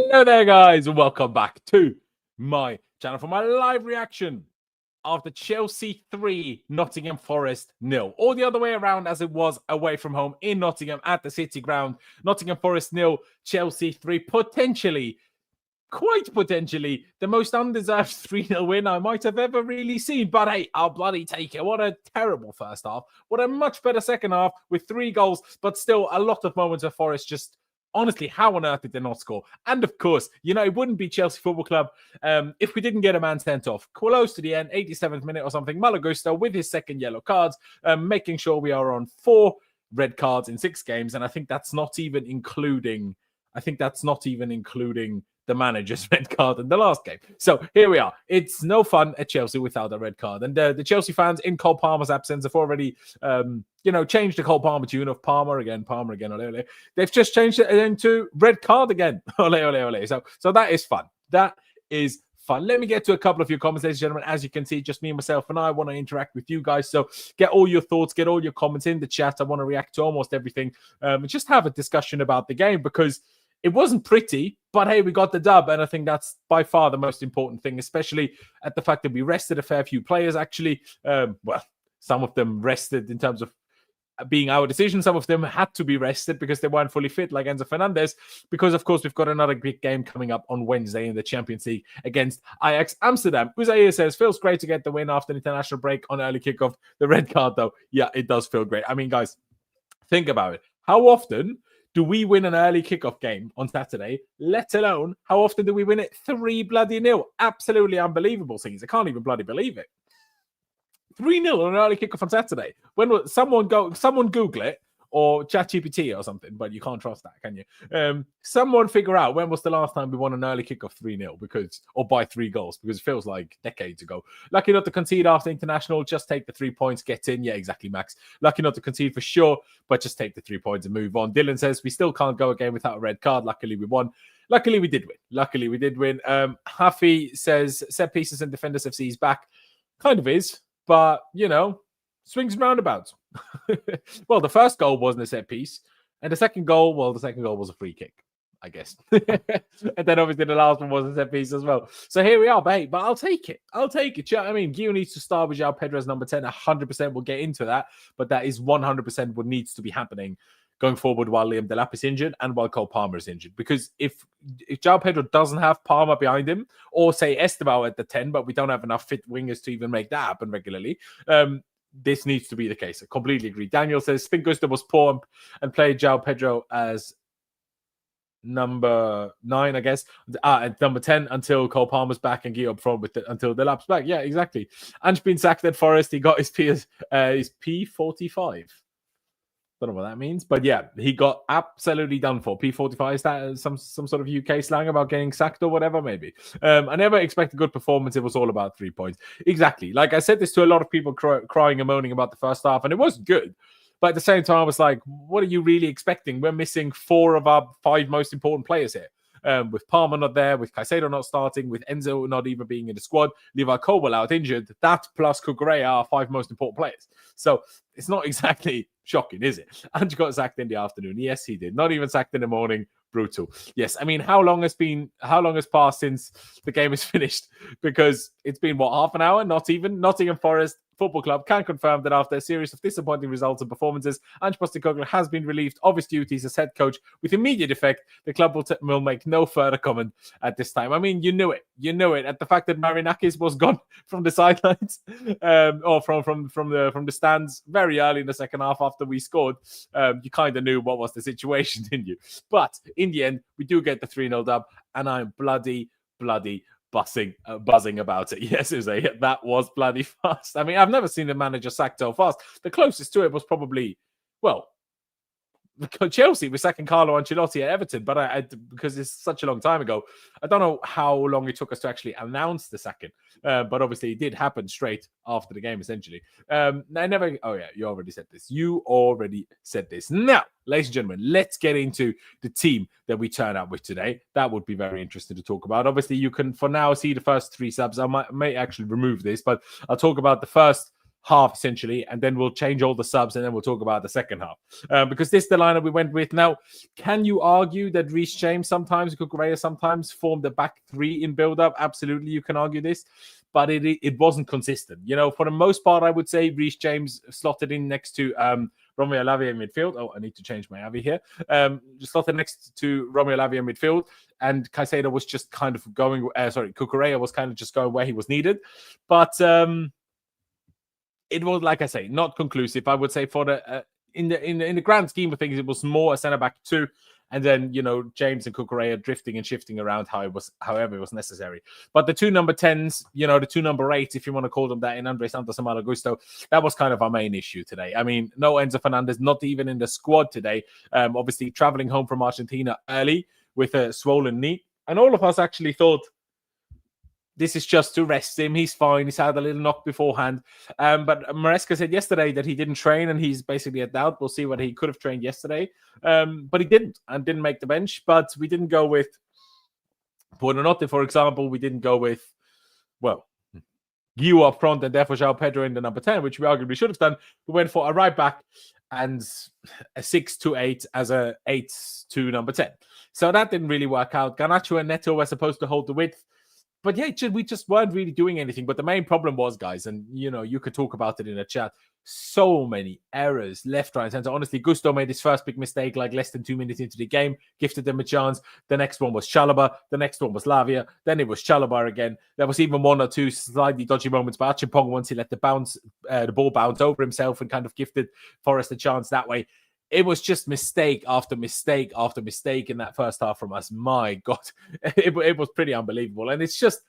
Hello there, guys, and welcome back to my channel for my live reaction after Chelsea 3, Nottingham Forest 0. All the other way around as it was away from home in Nottingham at the City Ground. Nottingham Forest 0, Chelsea 3. Quite potentially, the most undeserved 3-0 win I might have ever really seen. But hey, I'll bloody take it. What a terrible first half. What a much better second half with 3 goals, but still a lot of moments of Forest just... Honestly, how on earth did they not score? And of course, you know, it wouldn't be Chelsea Football Club if we didn't get a man sent off. Close to the end, 87th minute or something. Malo Gusto with his second yellow cards, making sure we are on 4 red cards in 6 games. And I think that's not even including the manager's red card in the last game. So here we are. It's no fun at Chelsea without a red card. And the Chelsea fans, in Cole Palmer's absence, have already, changed the Cole Palmer tune of Palmer again, ole, ole. They've just changed it into red card again. Ole, ole, ole. So that is fun. That is fun. Let me get to a couple of your comments, ladies and gentlemen. As you can see, just me, myself, and I want to interact with you guys. So get all your thoughts, get all your comments in the chat. I want to react to almost everything. Just have a discussion about the game because it wasn't pretty, but hey, we got the dub, and I think that's by far the most important thing, especially at the fact that we rested a fair few players, actually. Some of them rested in terms of being our decision. Some of them had to be rested because they weren't fully fit, like Enzo Fernandez, because, of course, we've got another big game coming up on Wednesday in the Champions League against Ajax Amsterdam. Uzair says, feels great to get the win after an international break on early kickoff. The red card, though, yeah, it does feel great. I mean, guys, think about it. How often do we win an early kickoff game on Saturday, let alone how often do we win it 3-0? Absolutely unbelievable things. I can't even bloody believe it. 3-0 on an early kickoff on Saturday. When will someone Google it or ChatGPT or something, but you can't trust that, can you? Someone figure out when was the last time we won an early kickoff 3-0 or by 3 goals, because it feels like decades ago. Lucky not to concede after international, just take the 3 points, get in. Yeah, exactly, Max. Lucky not to concede for sure, but just take the 3 points and move on. Dylan says, we still can't go a game without a red card. Luckily, we won. Luckily, we did win. Hafi says, set pieces and defenders FC is back. Kind of is, but, you know, swings and roundabouts. Well, the first goal wasn't a set piece. And the second goal was a free kick, I guess. And then obviously the last one was a set piece as well. So here we are, babe. But I'll take it. You know what I mean, Gio needs to start with João Pedro as number 10. 100% we'll get into that. But that is 100% what needs to be happening going forward while Liam Delap is injured and while Cole Palmer is injured. Because if João Pedro doesn't have Palmer behind him, or say Esteban at the 10, but we don't have enough fit wingers to even make that happen regularly, this needs to be the case. I completely agree. Daniel says, think Gusto was poor and played João Pedro as number 9, I guess, and number 10 until Cole Palmer's back and Gio up front with until the lap's back. Yeah, exactly. Ange been sacked at Forest. He got his P45. Don't know what that means, but yeah, he got absolutely done for. P45, is that some sort of UK slang about getting sacked or whatever? Maybe. I never expected a good performance. It was all about 3 points. Exactly. Like I said this to a lot of people crying and moaning about the first half, and it wasn't good. But at the same time, I was like, what are you really expecting? We're missing 4 of our 5 most important players here. With Palmer not there, with Caicedo not starting, with Enzo not even being in the squad, Levi Colwell out injured, that plus Cucurella are 5 most important players. So it's not exactly shocking, is it? Ange got sacked in the afternoon. Yes, he did. Not even sacked in the morning. Brutal. Yes, I mean, how long has passed since the game is finished? Because it's been, what, half an hour? Not even. Nottingham Forest Football Club can confirm that after a series of disappointing results and performances, Ange Postecoglu has been relieved of his duties as head coach with immediate effect. The club will make no further comment at this time. I mean, you knew it. At the fact that Marinakis was gone from the sidelines, or from the stands very early in the second half after we scored. You kind of knew what was the situation, didn't you? But in the end, we do get the 3-0 dub, and I'm bloody buzzing about it. Yes, that was bloody fast. I mean, I've never seen a manager sacked so fast. The closest to it was probably, well, Chelsea with sacking Carlo Ancelotti at Everton, but because it's such a long time ago, I don't know how long it took us to actually announce the second. But obviously, it did happen straight after the game, essentially. Oh yeah, you already said this. Now, ladies and gentlemen, let's get into the team that we turn out with today. That would be very interesting to talk about. Obviously, you can, for now, see the first 3 subs. I may actually remove this, but I'll talk about the first half, essentially, and then we'll change all the subs, and then we'll talk about the second half. Because this is the lineup we went with. Now, can you argue that Reece James sometimes, Cucurella sometimes formed the back three in build-up? Absolutely, you can argue this. But it wasn't consistent. For the most part, I would say Reece James slotted in next to Romeo Lavia in midfield. Oh, I need to change my Avi here. Slotted next to Romeo Lavia in midfield, and Caicedo was just kind of going. Cucurella was kind of just going where he was needed, but it was, like I say, not conclusive. I would say for the in the grand scheme of things, it was more a centre back two. And then, James and Cucurella drifting and shifting around however it was necessary. But the two number 10s, the two number 8s, if you want to call them that, in Andre Santos and Malo Gusto, that was kind of our main issue today. I mean, no Enzo Fernandez, not even in the squad today. Obviously, traveling home from Argentina early with a swollen knee. And all of us actually thought, this is just to rest him. He's fine. He's had a little knock beforehand. But Maresca said yesterday that he didn't train, and he's basically a doubt. We'll see whether he could have trained yesterday. But he didn't, and didn't make the bench. But we didn't go with Pedro Neto, for example. We didn't go with, Guiu up front and therefore João Pedro in the number 10, which we arguably should have done. We went for a right back and a 6-8 as a 8-2 number 10. So that didn't really work out. Garnacho and Neto were supposed to hold the width. But yeah, we just weren't really doing anything. But the main problem was, guys, and you could talk about it in the chat, so many errors left, right, and center. Honestly, Gusto made his first big mistake like less than 2 minutes into the game, gifted them a chance. The next one was Chalobah. The next one was Lavia. Then it was Chalobah again. There was even one or two slightly dodgy moments by Acheampong once he let the ball bounce over himself and kind of gifted Forest a chance that way. It was just mistake after mistake after mistake in that first half from us. My God, it was pretty unbelievable. And it's just,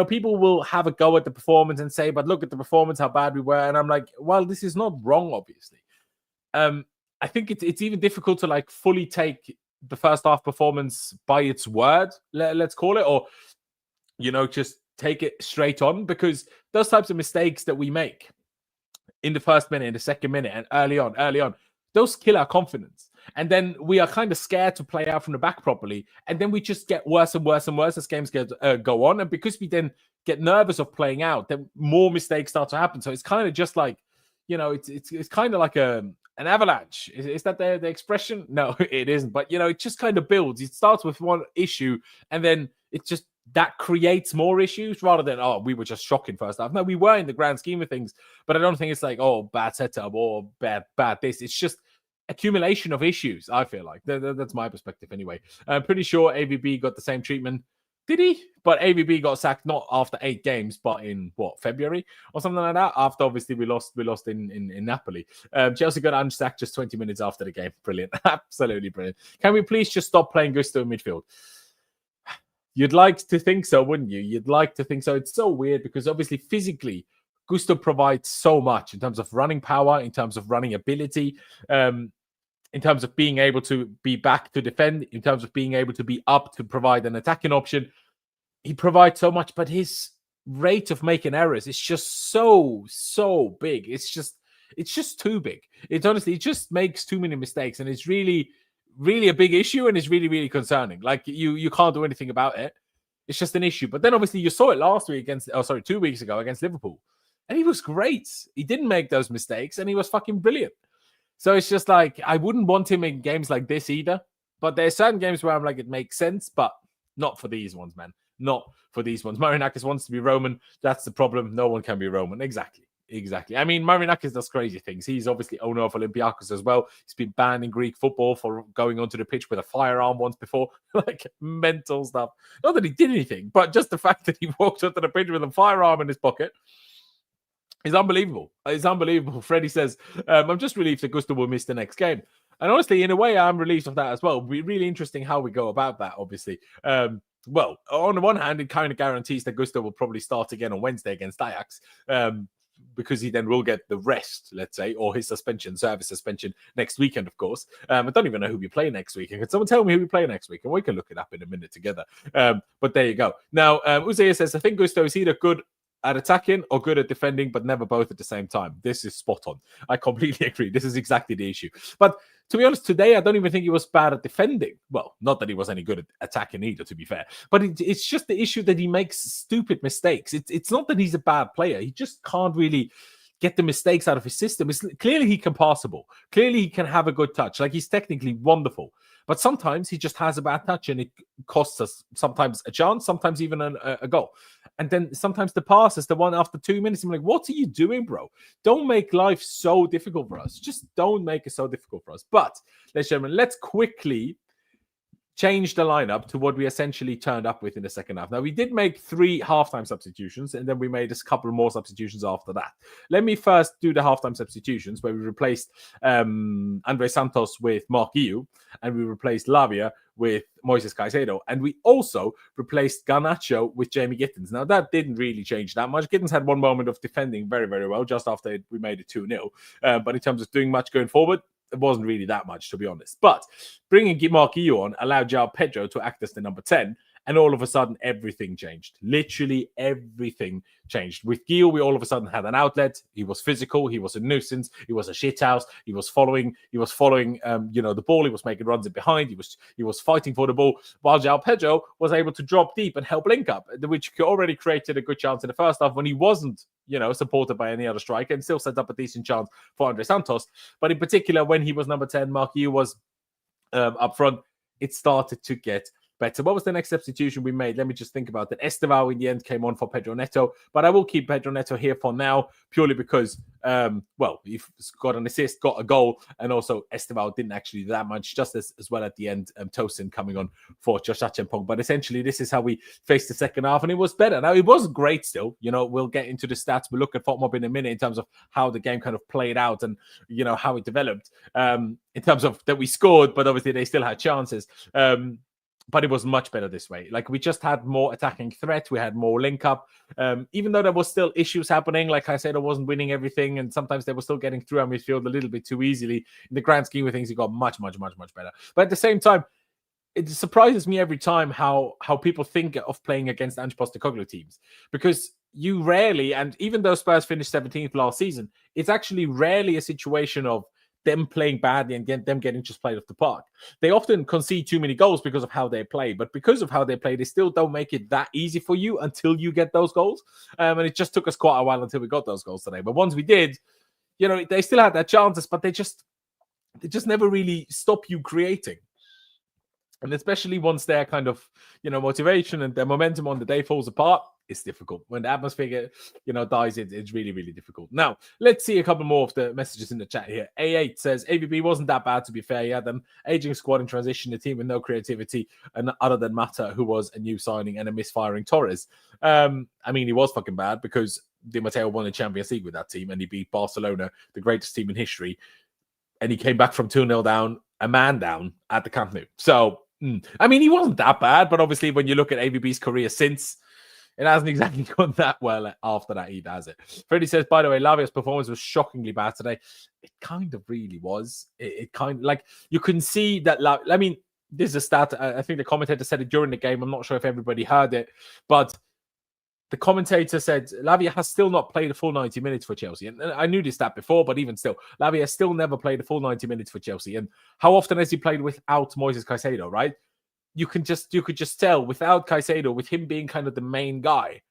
people will have a go at the performance and say, but look at the performance, how bad we were. And I'm like, well, this is not wrong, obviously. I think it's even difficult to fully take the first half performance by its word, let's call it, or, just take it straight on, because those types of mistakes that we make in the first minute, in the second minute, and early on, those kill our confidence. And then we are kind of scared to play out from the back properly. And then we just get worse and worse and worse as games go on. And because we then get nervous of playing out, then more mistakes start to happen. So it's kind of just like, it's kind of like an avalanche. Is that the expression? No, it isn't. But, it just kind of builds. It starts with one issue, and then it just, that creates more issues rather than, we were just shocking first half. No, we were in the grand scheme of things, but I don't think it's like, bad setup or bad this. It's just accumulation of issues, I feel like. That's my perspective anyway. I'm pretty sure AVB got the same treatment. Did he? But AVB got sacked not after 8 games, but in, February or something like that? After, obviously, we lost in Napoli. Chelsea got unsacked just 20 minutes after the game. Brilliant. Absolutely brilliant. Can we please just stop playing Gusto in midfield? You'd like to think so, wouldn't you? You'd like to think so. It's so weird because obviously physically, Gusto provides so much in terms of running power, in terms of running ability, in terms of being able to be back to defend, in terms of being able to be up to provide an attacking option. He provides so much, but his rate of making errors is just so big. It's just too big. It just makes too many mistakes, and it's really a big issue, and it's really concerning. Like you can't do anything about it. It's just an issue. But then obviously you saw it last week 2 weeks ago against Liverpool, and he was great. He didn't make those mistakes, and he was fucking brilliant. So it's just like, I wouldn't want him in games like this either. But there's certain games where I'm like, it makes sense, but not for these ones, man. Not for these ones. Marinakis wants to be Roman. That's the problem. No one can be Roman. Exactly. I mean, Marinakis does crazy things. He's obviously owner of Olympiacos as well. He's been banned in Greek football for going onto the pitch with a firearm once before. Like, mental stuff. Not that he did anything, but just the fact that he walked onto the pitch with a firearm in his pocket is unbelievable. It's unbelievable. Freddie says, I'm just relieved that Gusto will miss the next game. And honestly, in a way, I'm relieved of that as well. Really interesting how we go about that, obviously. Well, on the one hand, it kind of guarantees that Gusto will probably start again on Wednesday against Ajax. Because he then will get the rest, let's say, or his service suspension next weekend, of course. I don't even know who we play next week. Can someone tell me who we play next week? And we can look it up in a minute together. But there you go. Now, Uzaya says, I think Gusto is either good at attacking or good at defending, but never both at the same time. This is spot on. I completely agree. This is exactly the issue. But to be honest, today, I don't even think he was bad at defending. Well, not that he was any good at attacking either, to be fair. But it's just the issue that he makes stupid mistakes. It's not that he's a bad player. He just can't really get the mistakes out of his system. It's clearly he can pass the ball. Clearly he can have a good touch. Like, he's technically wonderful. But sometimes he just has a bad touch and it costs us sometimes a chance, sometimes even a goal. And then sometimes the pass is the one after 2 minutes. I'm like, what are you doing, bro? Don't make life so difficult for us. Just don't make it so difficult for us. But, ladies and gentlemen, let's quickly change the lineup to what we essentially turned up with in the second half. Now, we did make 3 halftime substitutions, and then we made a couple more substitutions after that. Let me first do the halftime substitutions, where we replaced Andre Santos with Mark Guiu, and we replaced Lavia with Moises Caicedo, and we also replaced Garnacho with Jamie Gittins. Now, that didn't really change that much. Gittins had one moment of defending very, very well just after we made it 2-0, but in terms of doing much going forward, it wasn't really that much, to be honest. But bringing Mark Guiu on allowed João Pedro to act as the number 10, and all of a sudden, everything changed. Literally everything changed. With Guiu, we all of a sudden had an outlet. He was physical. He was a nuisance. He was a shithouse. He was following. The ball. He was making runs in behind. He was fighting for the ball. While João Pedro was able to drop deep and help link up, which already created a good chance in the first half when he wasn't, supported by any other striker, and still set up a decent chance for Andre Santos. But in particular, when he was number 10, Mark Guiu was up front, it started to get better. What was the next substitution we made? Let me just think about it. Estevao in the end came on for Pedro Neto, but I will keep Pedro Neto here for now, purely because, he's got an assist, got a goal, and also Estevao didn't actually do that much, just as well at the end, Tosin coming on for Josh Acheampong. But essentially, this is how we faced the second half, and it was better. Now, it wasn't great still. We'll get into the stats. We'll look at FOTMOB in a minute in terms of how the game kind of played out and, how it developed in terms of that we scored, but obviously they still had chances. But it was much better this way. Like, we just had more attacking threat. We had more link up. Even though there was still issues happening, like I said, I wasn't winning everything. And sometimes they were still getting through our midfield a little bit too easily. In the grand scheme of things, it got much, much, much, much better. But at the same time, it surprises me every time how people think of playing against Ange Postecoglu teams. Because you rarely, and even though Spurs finished 17th last season, it's actually rarely a situation of them playing badly and them getting just played off the park. They often concede too many goals because of how they play, but because of how they play, they still don't make it that easy for you until you get those goals. And it just took us quite a while until we got those goals today. But once we did, they still had their chances, but they just never really stop you creating. And especially once their kind of, motivation and their momentum on the day falls apart, it's difficult. When the atmosphere, dies, it's really, really difficult. Now, let's see a couple more of the messages in the chat here. A8 says, AVB wasn't that bad, to be fair. Yeah, them aging squad in transition, a team with no creativity, and other than Mata, who was a new signing, and a misfiring Torres. He was fucking bad because Di Matteo won the Champions League with that team, and he beat Barcelona, the greatest team in history. And he came back from 2-0 down, a man down at the Camp Nou. So, he wasn't that bad, but obviously when you look at AVB's career since, it hasn't exactly gone that well after that either, has it? Freddie says, by the way, Lavia's performance was shockingly bad today. It kind of really was. It kind of, like, you can see that, this is a stat. I think the commentator said it during the game. I'm not sure if everybody heard it, but the commentator said Lavia has still not played a full 90 minutes for Chelsea. And I knew this stat before, but even still, Lavia has still never played a full 90 minutes for Chelsea. And how often has he played without Moises Caicedo, right? You could just tell without Caicedo, with him being kind of the main guy,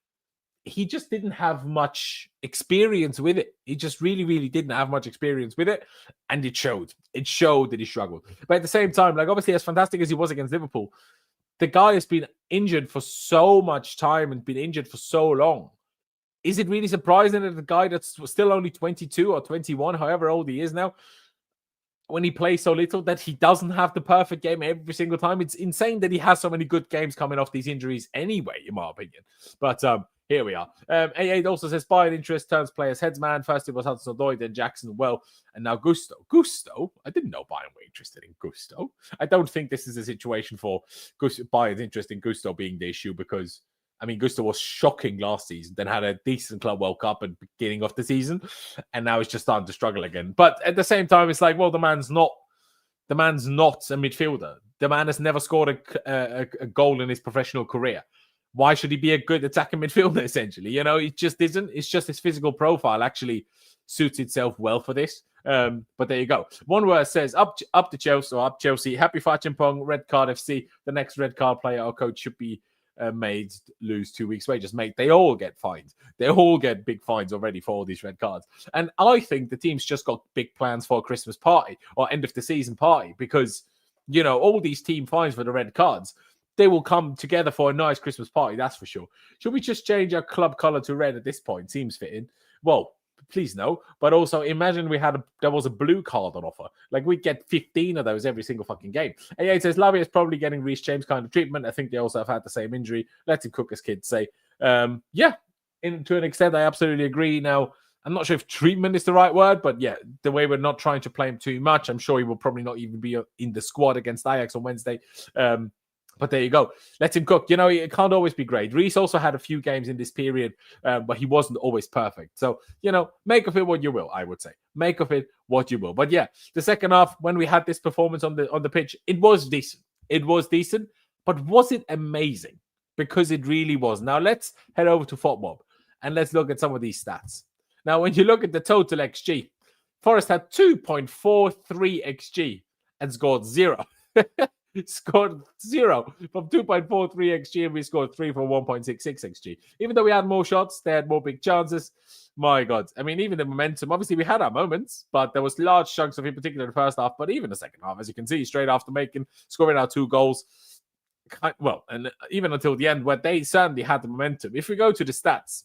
he just didn't have much experience with it. He just really, really didn't have much experience with it. And it showed. It showed that he struggled. But at the same time, like, obviously, as fantastic as he was against Liverpool, the guy has been injured for so much time and been injured for so long. Is it really surprising that the guy that's still only 22 or 21, however old he is now, when he plays so little, that he doesn't have the perfect game every single time? It's insane that he has so many good games coming off these injuries anyway, in my opinion. But here we are. A8 also says, Bayern interest turns players headsman. First it was Hudson-Odoi, then Jackson, and now Gusto. Gusto? I didn't know Bayern were interested in Gusto. I don't think this is a situation for Bayern's interest in Gusto being the issue, because Gusto was shocking last season, then had a decent Club World Cup at the beginning of the season, and now he's just starting to struggle again. But at the same time, it's like, well, the man's not a midfielder. The man has never scored a goal in his professional career. Why should he be a good attacking midfielder, essentially? It just isn't. It's just his physical profile actually suits itself well for this. But there you go. One word says, up to Chelsea, or up Chelsea. Happy for Acheampong, red card FC. The next red card player or coach should be made lose 2 weeks' wages. Mate, they all get fined. They all get big fines already for all these red cards. And I think the team's just got big plans for a Christmas party or end of the season party because, you know, all these team fines for the red cards, they will come together for a nice Christmas party, that's for sure. Should we just change our club color to red at this point? Seems fitting. Well, please no. But also, imagine there was a blue card on offer. Like, we'd get 15 of those every single fucking game. And yeah, it says Lavia is probably getting Reece James kind of treatment. I think they also have had the same injury. Let him cook, as kids say. Yeah, to an extent, I absolutely agree. Now, I'm not sure if treatment is the right word, but yeah, the way we're not trying to play him too much, I'm sure he will probably not even be in the squad against Ajax on Wednesday. But there you go. Let him cook. You know, it can't always be great. Reece also had a few games in this period, but he wasn't always perfect. So, you know, make of it what you will, I would say. Make of it what you will. But yeah, the second half, when we had this performance on the pitch, it was decent. It was decent. But was it amazing? Because it really was. Now, let's head over to FotMob and let's look at some of these stats. Now, when you look at the total XG, Forest had 2.43 XG and scored 0. Scored 0 from 2.43 XG, and we scored 3 from 1.66 XG. Even though we had more shots, they had more big chances. My God. I mean, even the momentum, obviously we had our moments, but there was large chunks of, in particular, in the first half, but even the second half, as you can see, straight after scoring our 2 goals. Well, and even until the end, where they certainly had the momentum. If we go to the stats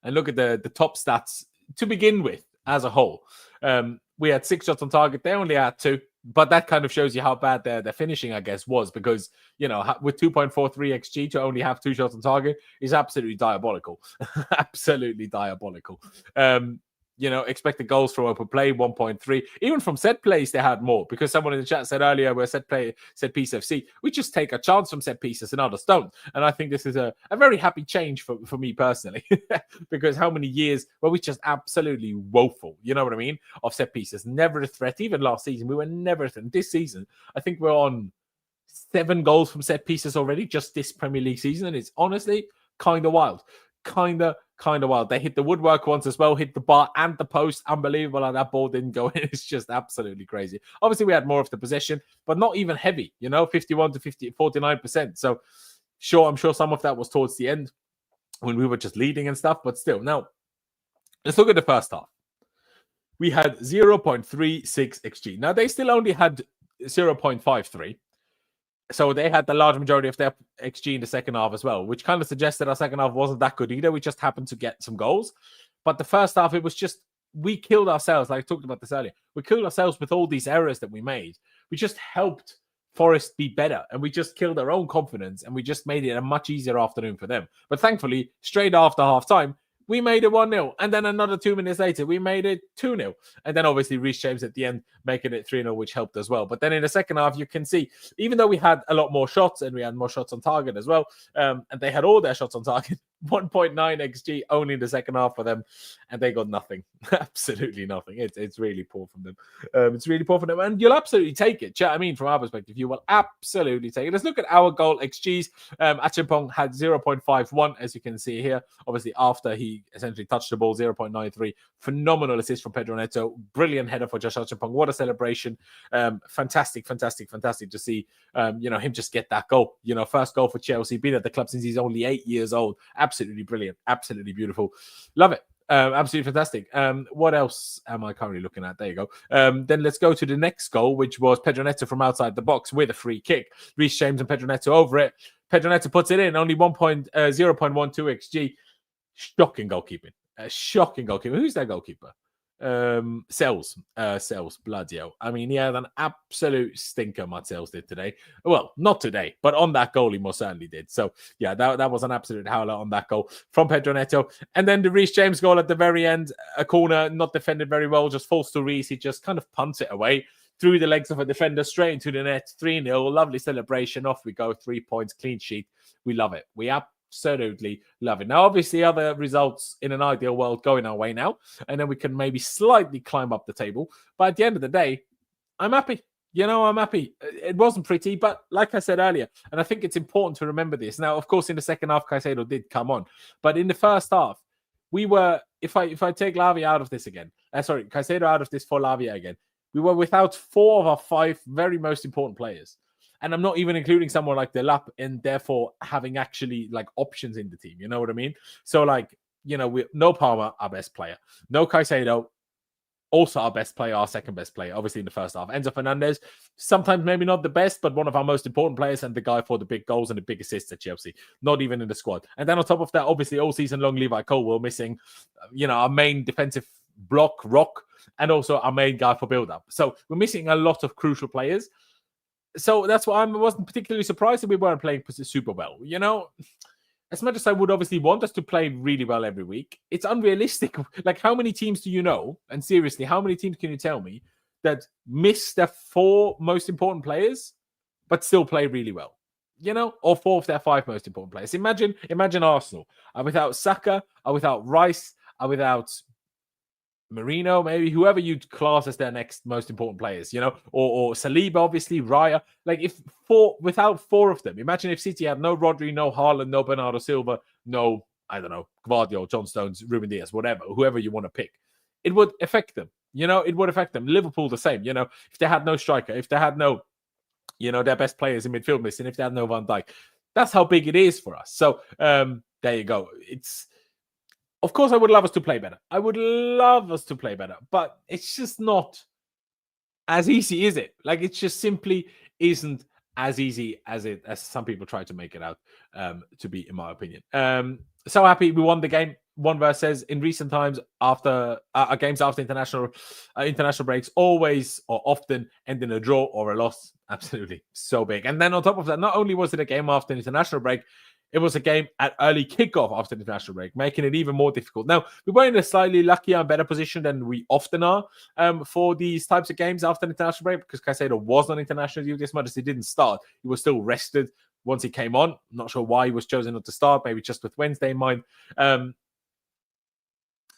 and look at the top stats to begin with as a whole, we had 6 shots on target. They only had 2. But that kind of shows you how bad their finishing, I guess, was, because, you know, with 2.43 XG to only have 2 shots on target is absolutely diabolical. Absolutely diabolical. You know, expected goals from open play, 1.3. Even from set plays, they had more, because someone in the chat said earlier, we're set piece FC. We just take a chance from set pieces and others don't. And I think this is a very happy change for me personally, because how many years were we just absolutely woeful, you know what I mean, of set pieces? Never a threat. Even last season, we were never a threat. This season, I think we're on 7 goals from set pieces already, just this Premier League season. And it's honestly kind of wild. Kind of wild. They hit the woodwork once as well, hit the bar and the post. Unbelievable how that ball didn't go in. It's just absolutely crazy. Obviously, we had more of the possession, but not even heavy, you know, 51 to 49%. So, sure, I'm sure some of that was towards the end when we were just leading and stuff, but still. Now, let's look at the first half. We had 0.36 XG. Now, they still only had 0.53. So they had the large majority of their XG in the second half as well, which kind of suggests that our second half wasn't that good either. We just happened to get some goals. But the first half, it was just, we killed ourselves. Like I talked about this earlier. We killed ourselves with all these errors that we made. We just helped Forest be better, and we just killed our own confidence, and we just made it a much easier afternoon for them. But thankfully, straight after half-time, we made it 1-0. And then another 2 minutes later, we made it 2-0. And then obviously Reece James at the end making it 3-0, which helped as well. But then in the second half, you can see, even though we had a lot more shots and we had more shots on target as well, and they had all their shots on target, 1.9 XG only in the second half for them, and they got nothing. Absolutely nothing. It's really poor from them. It's really poor for them, and you'll absolutely take it. I mean, from our perspective, you will absolutely take it. Let's look at our goal XGs. Acheampong had 0.51, as you can see here. Obviously, after he essentially touched the ball, 0.93. Phenomenal assist from Pedro Neto. Brilliant header for Josh Acheampong. What a celebration. Fantastic to see, him just get that goal. You know, first goal for Chelsea. Been at the club since he's only 8 years old. Absolutely brilliant. Absolutely beautiful. Love it. Absolutely fantastic. What else am I currently looking at? There you go. Then let's go to the next goal, which was Pedro Neto from outside the box with a free kick. Reece James and Pedro Neto over it. Pedro Neto puts it in. Only 0.12 XG. Shocking goalkeeping. Shocking goalkeeping. Who's that goalkeeper? Sells, bloody hell. I mean, he had an absolute stinker, Marcels did today. Well, not today, but on that goal, he most certainly did. So, yeah, that was an absolute howler on that goal from Pedro Neto. And then the Reece James goal at the very end, a corner, not defended very well, just falls to Reece. He just kind of punts it away through the legs of a defender, straight into the net. 3-0, lovely celebration. Off we go, 3 points, clean sheet. We love it. We absolutely love it. Now, obviously, other results in an ideal world going our way now, and then we can maybe slightly climb up the table. But at the end of the day, I'm happy. You know, I'm happy. It wasn't pretty, but like I said earlier, and I think it's important to remember this. Now, of course, in the second half, Caicedo did come on, but in the first half, we were, if I take Lavia out of this again, Caicedo out of this for Lavia again, we were without 4 of our 5 very most important players. And I'm not even including someone like Delap and therefore having actually like options in the team. You know what I mean? So like, no Palmer, our best player. No Caicedo, also our best player, our second best player, obviously in the first half. Enzo Fernandez, sometimes maybe not the best, but one of our most important players and the guy for the big goals and the big assists at Chelsea. Not even in the squad. And then on top of that, obviously all season long, Levi Colwill missing, our main defensive rock, and also our main guy for build-up. So we're missing a lot of crucial players. So that's why I wasn't particularly surprised that we weren't playing super well. As much as I would obviously want us to play really well every week, it's unrealistic. Like, how many teams do you know? And seriously, how many teams can you tell me that miss their 4 most important players, but still play really well? Or 4 of their 5 most important players. Imagine Arsenal are without Saka, are without Rice, are without Murillo, maybe whoever you'd class as their next most important players, or Saliba, obviously, Raya. Like, without 4 of them, imagine if City had no Rodri, no Haaland, no Bernardo Silva, no, I don't know, Gvardiol, John Stones, Ruben Dias, whoever you want to pick. It would affect them, it would affect them. Liverpool, the same, if they had no striker, if they had no, their best players in midfield missing, if they had no Van Dijk. That's how big it is for us. So, there you go. Of course, I would love us to play better. But it's just not as easy, is it? Like, it just simply isn't as easy as some people try to make it out to be, in my opinion. So happy we won the game. One verse says, in recent times, after games after international breaks, always or often end in a draw or a loss. Absolutely, so big. And then on top of that, not only was it a game after an international break, it was a game at early kickoff after the international break, making it even more difficult. Now, we were in a slightly luckier and better position than we often are for these types of games after the international break, because Caicedo was on international duty as much as he didn't start. He was still rested once he came on. I'm not sure why he was chosen not to start, maybe just with Wednesday in mind. And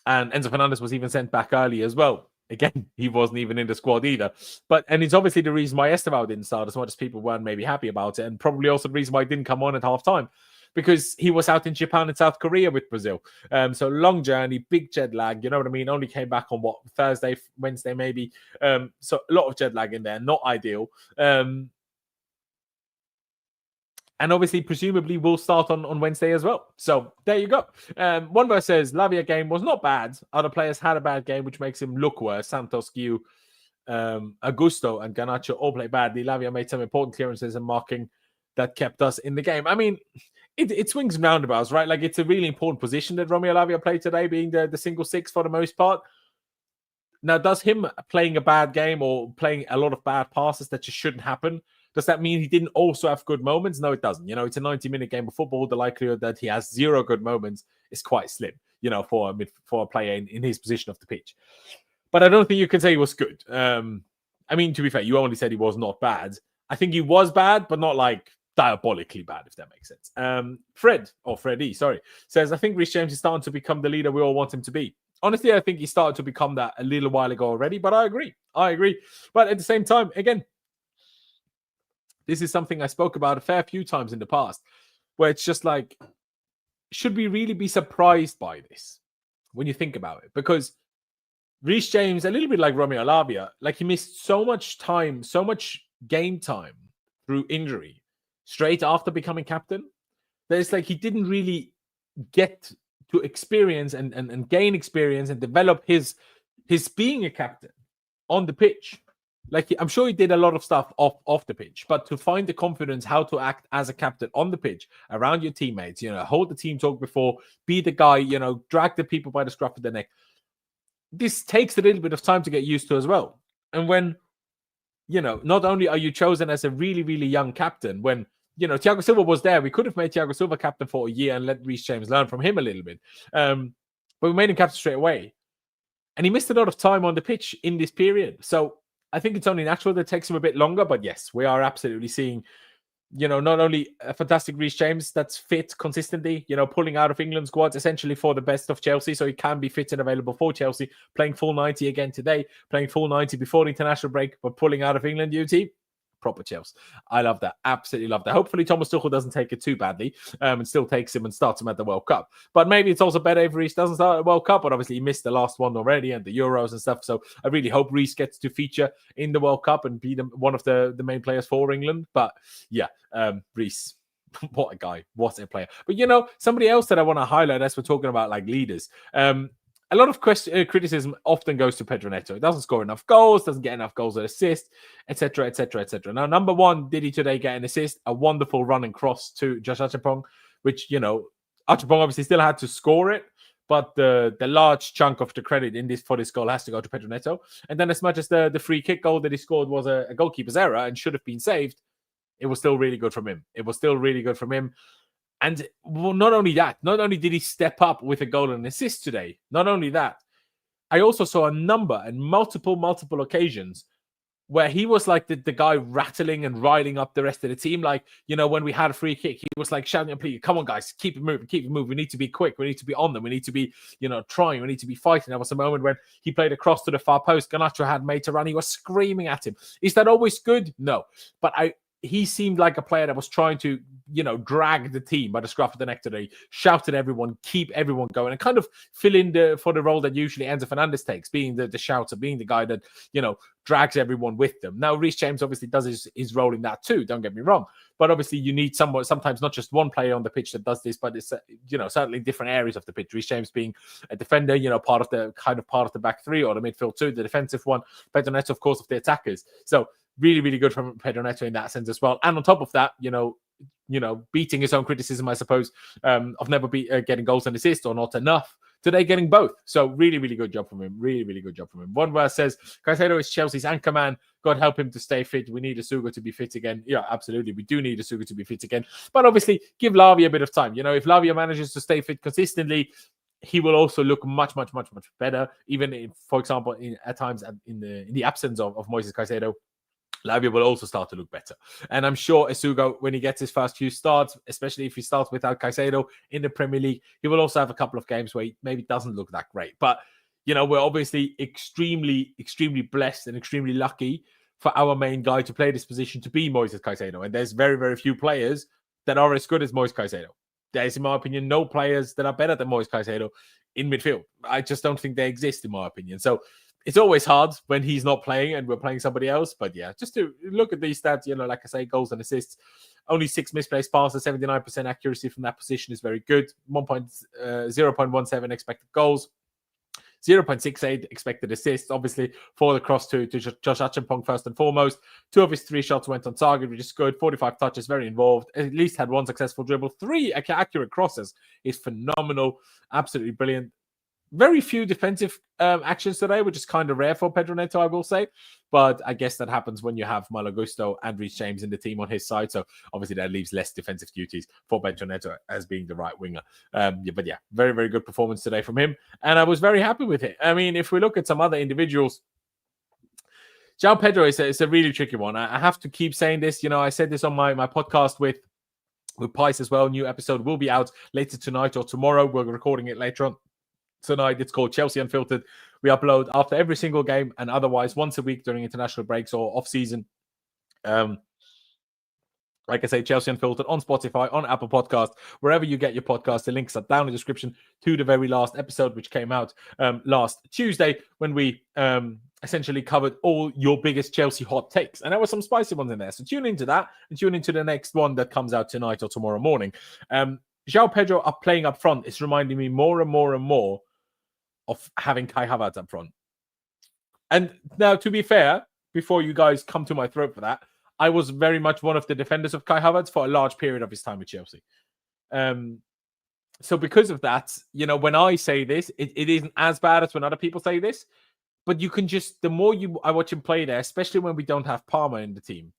Enzo Fernandez was even sent back early as well. Again, he wasn't even in the squad either. And it's obviously the reason why Esteval didn't start, as much as people weren't maybe happy about it, and probably also the reason why he didn't come on at half-time, because he was out in Japan and South Korea with Brazil. So long journey, big jet lag, you know what I mean? Only came back on Thursday, Wednesday maybe. So a lot of jet lag in there, not ideal. And obviously, presumably, will start on Wednesday as well. So there you go. One verse says, Lavia game was not bad. Other players had a bad game, which makes him look worse. Santos, Guiu, Augusto, and Garnacho all play badly. Lavia made some important clearances and marking that kept us in the game. I mean, it swings and roundabouts, right? Like, it's a really important position that Romeo Lavia played today, being the single 6 for the most part. Now, does him playing a bad game or playing a lot of bad passes that just shouldn't happen, does that mean he didn't also have good moments? No, it doesn't. It's a 90-minute game of football. The likelihood that he has 0 good moments is quite slim, for a player in his position of the pitch. But I don't think you can say he was good. I mean, to be fair, you only said he was not bad. I think he was bad, but not like diabolically bad, if that makes sense. Freddie, says, I think Reece James is starting to become the leader we all want him to be. Honestly, I think he started to become that a little while ago already, but I agree. But at the same time, again, this is something I spoke about a fair few times in the past, where it's just like, should we really be surprised by this when you think about it? Because Reece James, a little bit like Romeo Lavia, like, he missed so much time, so much game time through injury straight after becoming captain, that it's like he didn't really get to experience and gain experience and develop his being a captain on the pitch. Like, I'm sure he did a lot of stuff off the pitch, but to find the confidence how to act as a captain on the pitch around your teammates, hold the team talk before, be the guy, drag the people by the scruff of the neck. This takes a little bit of time to get used to as well. And when, not only are you chosen as a really, really young captain, when, Thiago Silva was there, we could have made Thiago Silva captain for a year and let Reece James learn from him a little bit. But we made him captain straight away. And he missed a lot of time on the pitch in this period. So I think it's only natural that it takes him a bit longer. But yes, we are absolutely seeing, not only a fantastic Reece James that's fit consistently, pulling out of England squads essentially for the best of Chelsea. So he can be fit and available for Chelsea, playing full 90 again today, playing full 90 before the international break, but pulling out of England duty. proper Chelsea. I love that. Absolutely love that. Hopefully Thomas Tuchel doesn't take it too badly and still takes him and starts him at the World Cup. But maybe it's also better if Reece doesn't start at the World Cup, but obviously he missed the last one already and the Euros and stuff. So I really hope Reece gets to feature in the World Cup and be one of the main players for England. But yeah, Reece, what a guy, what a player. But somebody else that I want to highlight as we're talking about like leaders, a lot of criticism often goes to Pedro Neto. He doesn't score enough goals, doesn't get enough goals or assists, etc., etc., etc. Now, number one, did he today get an assist? A wonderful run and cross to Josh Acheampong, which, Acheampong obviously still had to score it, but the large chunk of the credit for this goal has to go to Pedro Neto. And then as much as the free kick goal that he scored was a goalkeeper's error and should have been saved, it was still really good from him. And not only did he step up with a goal and assist today, not only that, I also saw a number and multiple occasions where he was like the guy rattling and riling up the rest of the team. Like, when we had a free kick, he was like shouting and pleading, come on, guys, keep it moving. We need to be quick. We need to be on them. We need to be, trying. We need to be fighting. There was a moment when he played across to the far post. Garnacho had made to run. He was screaming at him. Is that always good? No. But he seemed like a player that was trying to, drag the team by the scruff of the neck today, shout at everyone, keep everyone going, and kind of fill in for the role that usually Enzo Fernandez takes, being the shouter, being the guy that, drags everyone with them. Now, Reece James obviously does his role in that too, don't get me wrong. But obviously you need sometimes not just one player on the pitch that does this, but it's, certainly different areas of the pitch. Reece James being a defender, part of the back three or the midfield too, the defensive one. Pedro Neto, of course, of the attackers. So really, really good from Pedro Neto in that sense as well. And on top of that, beating his own criticism, I suppose, of never getting goals and assists or not enough. Today, getting both. So really, really good job from him. Really, really good job from him. One verse says, Caicedo is Chelsea's anchor man. God help him to stay fit. We need Asuga to be fit again. Yeah, absolutely. We do need Asuga to be fit again. But obviously, give Lavia a bit of time. If Lavia manages to stay fit consistently, he will also look much, much, much, much better. Even if, for example, at times in the absence of Moises Caicedo, Lavia will also start to look better. And I'm sure Asuga, when he gets his first few starts, especially if he starts without Caicedo in the Premier League, he will also have a couple of games where he maybe doesn't look that great. But, we're obviously extremely, extremely blessed and extremely lucky for our main guy to play this position to be Moises Caicedo. And there's very, very few players that are as good as Moises Caicedo. There's, in my opinion, no players that are better than Moises Caicedo in midfield. I just don't think they exist, in my opinion. So it's always hard when he's not playing and we're playing somebody else. But yeah, just to look at these stats, like I say, goals and assists, only 6 misplaced passes, 79% accuracy from that position is very good. 0.17 expected goals, 0.68 expected assists, obviously, for the cross to Josh Acheampong first and foremost. 2 of his 3 shots went on target, which is good. 45 touches, very involved. At least had 1 successful dribble. 3 accurate crosses is phenomenal. Absolutely brilliant. Very few defensive actions today, which is kind of rare for Pedro Neto, I will say. But I guess that happens when you have Malo Gusto and Reece James in the team on his side. So obviously that leaves less defensive duties for Pedro Neto as being the right winger. But yeah, very, very good performance today from him. And I was very happy with it. I mean, if we look at some other individuals, João Pedro is a really tricky one. I have to keep saying this. I said this on my podcast with Pys as well. New episode will be out later tonight or tomorrow. We're recording it later on tonight. It's called Chelsea Unfiltered. We upload after every single game and otherwise once a week during international breaks or off season. Like I say, Chelsea Unfiltered on Spotify, on Apple Podcast, wherever you get your podcast. The links are down in the description to the very last episode, which came out last Tuesday when we essentially covered all your biggest Chelsea hot takes. And there were some spicy ones in there. So tune into that and tune into the next one that comes out tonight or tomorrow morning. João Pedro are playing up front. It's reminding me more and more and more of having Kai Havertz up front. And now, to be fair, before you guys come to my throat for that, I was very much one of the defenders of Kai Havertz for a large period of his time with Chelsea. So because of that, when I say this, it isn't as bad as when other people say this. But you can just, the more I watch him play there, especially when we don't have Palmer in the team,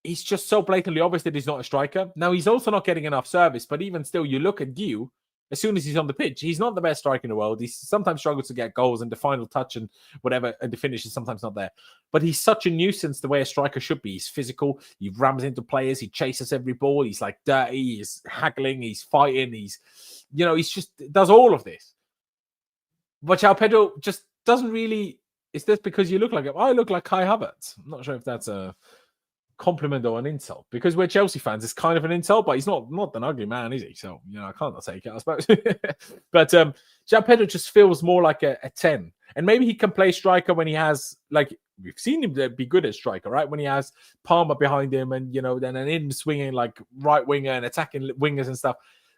he's just so blatantly obvious that he's not a striker. Now, he's also not getting enough service, but even still, you look at you, as soon as he's on the pitch, he's not the best striker in the world. He sometimes struggles to get goals and the final touch and whatever, and the finish is sometimes not there. But he's such a nuisance the way a striker should be. He's physical. He rams into players. He chases every ball. He's like dirty. He's haggling. He's fighting. He's just does all of this. But João Pedro just doesn't really. Is this because you look like him? I look like Kai Havertz. I'm not sure if that's a compliment or an insult? Because we're Chelsea fans, it's kind of an insult, but he's not an ugly man, is he? So, I can't not take it, I suppose. But João Pedro just feels more like a 10. And maybe he can play striker when he has, like, we've seen him be good at striker, right? When he has Palmer behind him and, then an in-swinging, like, right winger and attacking wingers and stuff.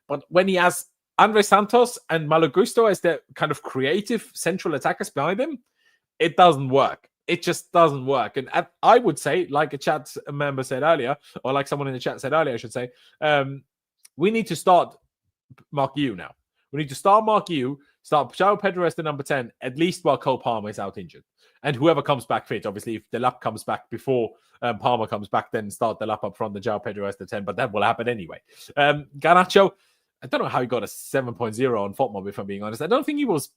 But when he has Andre Santos and Malo Gusto as the kind of creative central attackers behind him, it doesn't work. It just doesn't work. And I would say, like a chat member said earlier, or like someone in the chat said earlier, I should say, we need to start Mark Yu now. We need to start Mark Yu, start João Pedro as the number 10, at least while Cole Palmer is out injured. And whoever comes back fit, obviously, if Delap comes back before Palmer comes back, then start Delap up front, the João Pedro as the 10, but that will happen anyway. Garnacho, I don't know how he got a 7.0 on FOTMob, if I'm being honest. I don't think he was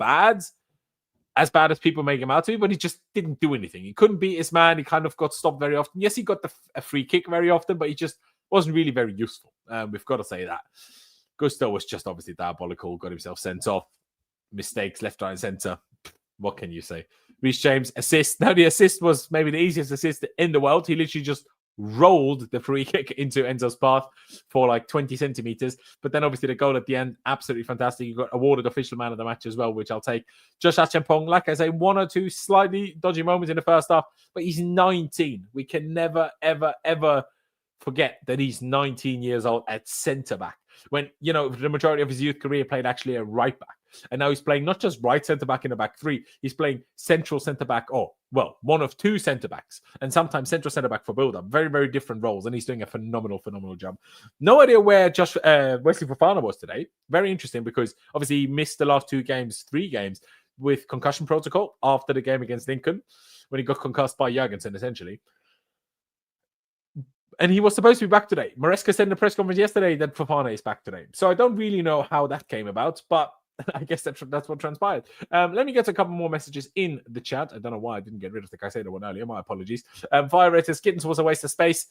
as bad as people make him out to be, but he just didn't do anything. He couldn't beat his man. He kind of got stopped very often. Yes, he got a free kick very often, but he just wasn't really very useful. We've got to say that. Gusto was just obviously diabolical, got himself sent off. Mistakes left, right, and centre. What can you say? Reece James, assist. Now, the assist was maybe the easiest assist in the world. He literally just rolled the free kick into Enzo's path for like 20 centimeters. But then obviously the goal at the end, absolutely fantastic. He got awarded official man of the match as well, which I'll take. Josh Acheampong, like I say, one or two slightly dodgy moments in the first half, but he's 19. We can never, ever, ever forget that he's 19 years old at centre-back. When, the majority of his youth career played actually a right-back. And now he's playing not just right centre-back in the back three, he's playing central centre-back, one of two centre-backs, and sometimes central centre-back for build-up. Very, very different roles, and he's doing a phenomenal, phenomenal job. No idea where Wesley Fofana was today. Very interesting, because obviously he missed the last 3 games with concussion protocol after the game against Lincoln, when he got concussed by Jurgensen, essentially. And he was supposed to be back today. Maresca said in the press conference yesterday that Fofana is back today. So I don't really know how that came about, but I guess that's what transpired. Let me get a couple more messages in the chat. I don't know why I didn't get rid of the Caicedo one earlier. My apologies. Fire Raters, Kittens was a waste of space.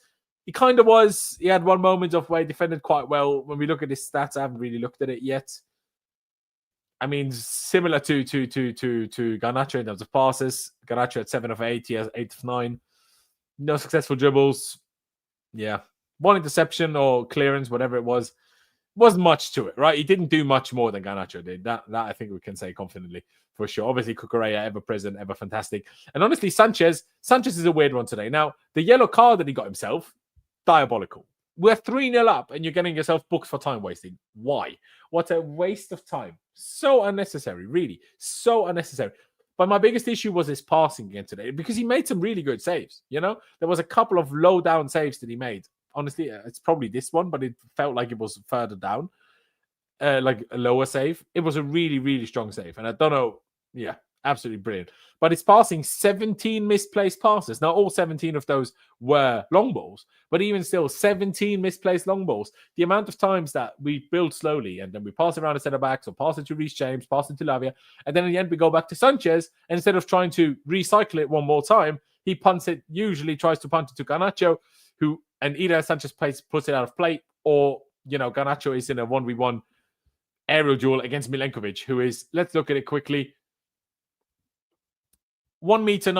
He kind of was. He had one moment of where he defended quite well. When we look at his stats, I haven't really looked at it yet. I mean, similar to Garnacho in terms of passes. Garnacho at 7 of 8. He has 8 of 9. No successful dribbles. Yeah. One interception or clearance, whatever it was. Wasn't much to it, right? He didn't do much more than Garnacho did. That I think we can say confidently, for sure. Obviously, Cucurella, ever present, ever fantastic. And honestly, Sanchez is a weird one today. Now, the yellow card that he got himself, diabolical. We're 3-0 up and you're getting yourself booked for time wasting. Why? What a waste of time. So unnecessary, really. So unnecessary. But my biggest issue was his passing again today, because he made some really good saves. There was a couple of low down saves that he made. Honestly, it's probably this one, but it felt like it was further down, like a lower save. It was a really, really strong save. And I don't know. Yeah, absolutely brilliant. But it's passing 17 misplaced passes. Now, all 17 of those were long balls, but even still, 17 misplaced long balls. The amount of times that we build slowly and then we pass around the centre backs or pass it to Reece James, pass it to Lavia, and then in the end we go back to Sanchez, and instead of trying to recycle it one more time, he punts it, usually tries to punt it to Garnacho, and either Sanchez puts it out of play, or, Garnacho is in a 1v1 aerial duel against Milenkovic, who is, let's look at it quickly, 1.95 meters.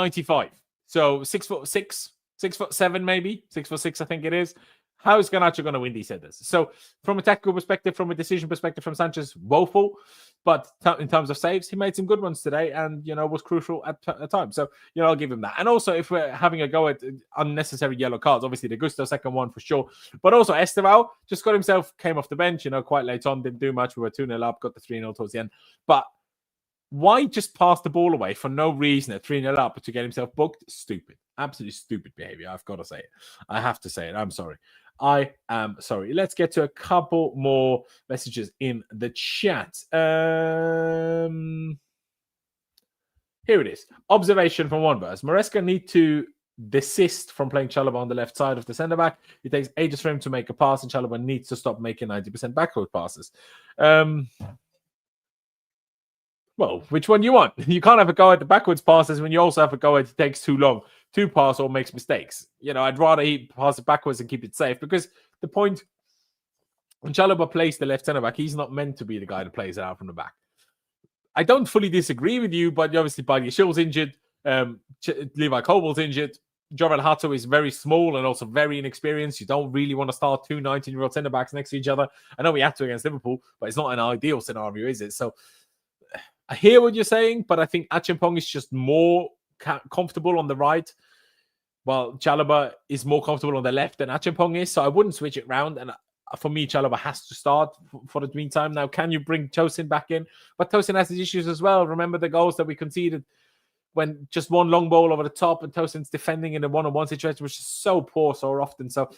So 6'6", 6'7", maybe 6'6", I think it is. How is Garnacho going to win these headers? So from a tactical perspective, from a decision perspective from Sanchez, woeful. But in terms of saves, he made some good ones today and, was crucial at times. So, I'll give him that. And also, if we're having a go at unnecessary yellow cards, obviously the Gusto second one for sure. But also Esteval just came off the bench, quite late on, didn't do much. We were 2-0 up, got the 3-0 towards the end. But why just pass the ball away for no reason at 3-0 up to get himself booked? Stupid. Absolutely stupid behavior. I've got to say it. I have to say it. I'm sorry. I am sorry. Let's get to a couple more messages in the chat. Here it is. Observation from one verse. Maresca need to desist from playing Chalobah on the left side of the centre-back. It takes ages for him to make a pass, and Chalobah needs to stop making 90% backward passes. Well, which one you want? You can't have a go at the backwards passes when you also have a go at it takes too long to pass or makes mistakes. I'd rather he pass it backwards and keep it safe, because the point, when Chalobah plays the left centre-back, he's not meant to be the guy that plays it out from the back. I don't fully disagree with you, but obviously Badia Schill's injured, Levi Koval's injured. Jorel Hato is very small and also very inexperienced. You don't really want to start two 19-year-old centre-backs next to each other. I know we had to against Liverpool, but it's not an ideal scenario, is it? So I hear what you're saying, but I think Acheampong is just more comfortable on the right, while Chalobah is more comfortable on the left than Acheampong is. So I wouldn't switch it round. And for me, Chalobah has to start for the meantime. Now, can you bring Tosin back in? But Tosin has his issues as well. Remember the goals that we conceded when just one long ball over the top and Tosin's defending in a one-on-one situation, which is so poor so often. So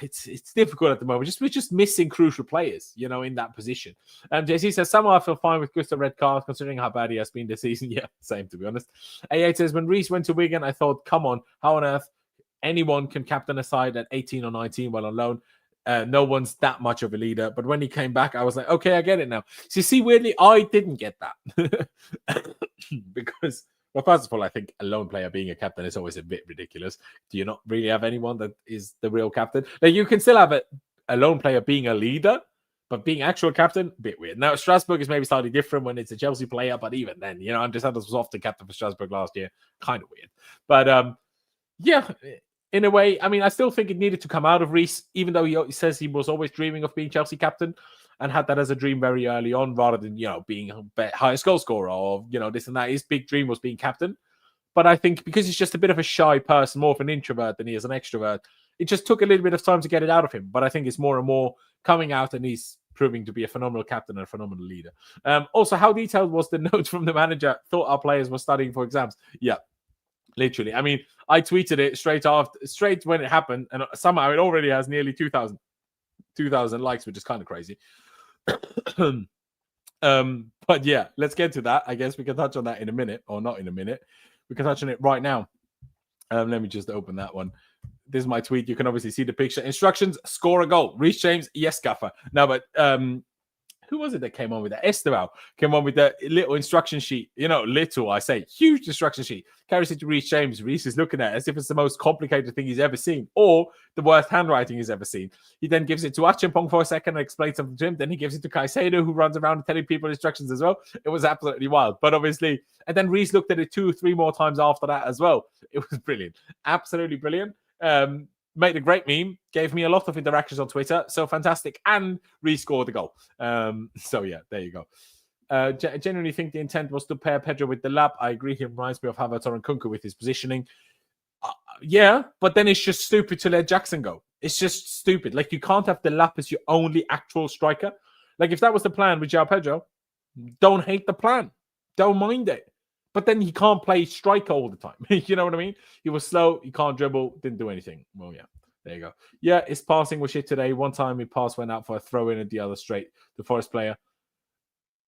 it's difficult at the moment. We're just missing crucial players, in that position. JC says, somehow I feel fine with Gusto red card, considering how bad he has been this season. Yeah, same, to be honest. A8 says, when Reece went to Wigan, I thought, come on, how on earth anyone can captain a side at 18 or 19 while on loan? No one's that much of a leader. But when he came back, I was like, okay, I get it now. So you see, weirdly, I didn't get that. Because... well, first of all, I think a lone player being a captain is always a bit ridiculous. Do you not really have anyone that is the real captain? Like, you can still have a lone player being a leader, but being actual captain, a bit weird. Now, Strasbourg is maybe slightly different when it's a Chelsea player, but even then, Andre Santos was often captain for Strasbourg last year. Kind of weird. But, yeah, in a way, I mean, I still think it needed to come out of Reece, even though he says he was always dreaming of being Chelsea captain and had that as a dream very early on, rather than, being highest goal scorer or, this and that. His big dream was being captain. But I think because he's just a bit of a shy person, more of an introvert than he is an extrovert, it just took a little bit of time to get it out of him. But I think it's more and more coming out, and he's proving to be a phenomenal captain and a phenomenal leader. Also, how detailed was the note from the manager? Thought our players were studying for exams. Yeah, literally. I mean, I tweeted it straight when it happened, and somehow it already has nearly 2,000 likes, which is kind of crazy. But yeah, let's get to that. I guess we can touch on that in a minute, or not in a minute. We can touch on it right now. Let me just open that one. This is my tweet. You can obviously see the picture. Instructions: score a goal. Reece James, yes, gaffer. No, but who was it that came on with that? Esteval came on with the little instruction sheet. Little, I say, huge instruction sheet. Carries it to Reece James. Reece is looking at it as if it's the most complicated thing he's ever seen, or the worst handwriting he's ever seen. He then gives it to Acheampong for a second and explains something to him. Then he gives it to Caicedo, who runs around telling people instructions as well. It was absolutely wild. But obviously, and then Reece looked at it 2 or 3 more times after that as well. It was brilliant. Absolutely brilliant. Made a great meme, gave me a lot of interactions on Twitter, so fantastic, and re-scored the goal. So yeah, there you go. I genuinely think the intent was to pair Pedro with the lap. I agree, he reminds me of Havertz or Nkunku with his positioning. Yeah, but then it's just stupid to let Jackson go. It's just stupid. Like, you can't have the lap as your only actual striker. Like, if that was the plan with João Pedro, don't hate the plan. Don't mind it. But then he can't play striker all the time. You know what I mean? He was slow. He can't dribble. Didn't do anything. Well, yeah. There you go. Yeah, his passing was shit today. One time his pass went out for a throw in and the other straight. The Forest player.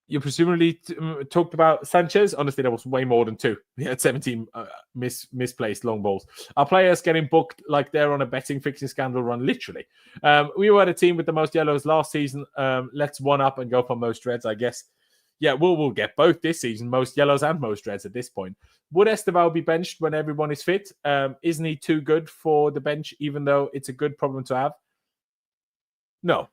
You presumably talked about Sanchez. Honestly, there was way more than 2. He had 17 misplaced long balls. Our players getting booked like they're on a betting fixing scandal run, literally. We were the team with the most yellows last season. Let's one up and go for most reds, I guess. Yeah, we'll get both this season, most yellows and most reds at this point. Would Esteval be benched when everyone is fit? Isn't he too good for the bench, even though it's a good problem to have? No.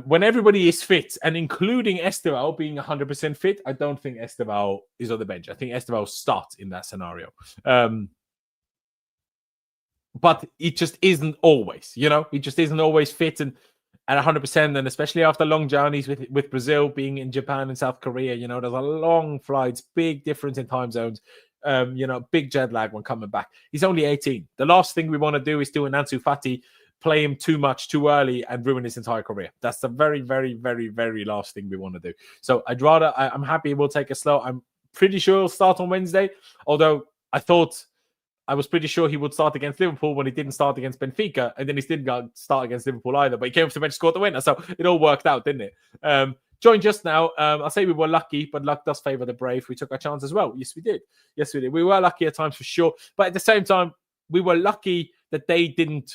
When everybody is fit, and including Esteval being 100% fit, I don't think Esteval is on the bench. I think Esteval starts in that scenario. But it just isn't always, He just isn't always fit and at 100%, and especially after long journeys with Brazil, being in Japan and South Korea, there's a long flights, big difference in time zones, big jet lag when coming back. He's only 18. The last thing we want to do is do an Ansu Fati, play him too much, too early, and ruin his entire career. That's the very, very, very, very last thing we want to do. So I'm happy we'll take it slow. I'm pretty sure he'll start on Wednesday, although I was pretty sure he would start against Liverpool when he didn't start against Benfica, and then he didn't start against Liverpool either, but he came off the bench, scored the winner, so it all worked out, didn't it? Joined just now. I'll say we were lucky, but luck does favour the brave. We took our chance as well. Yes, we did. We were lucky at times for sure, but at the same time, we were lucky that they didn't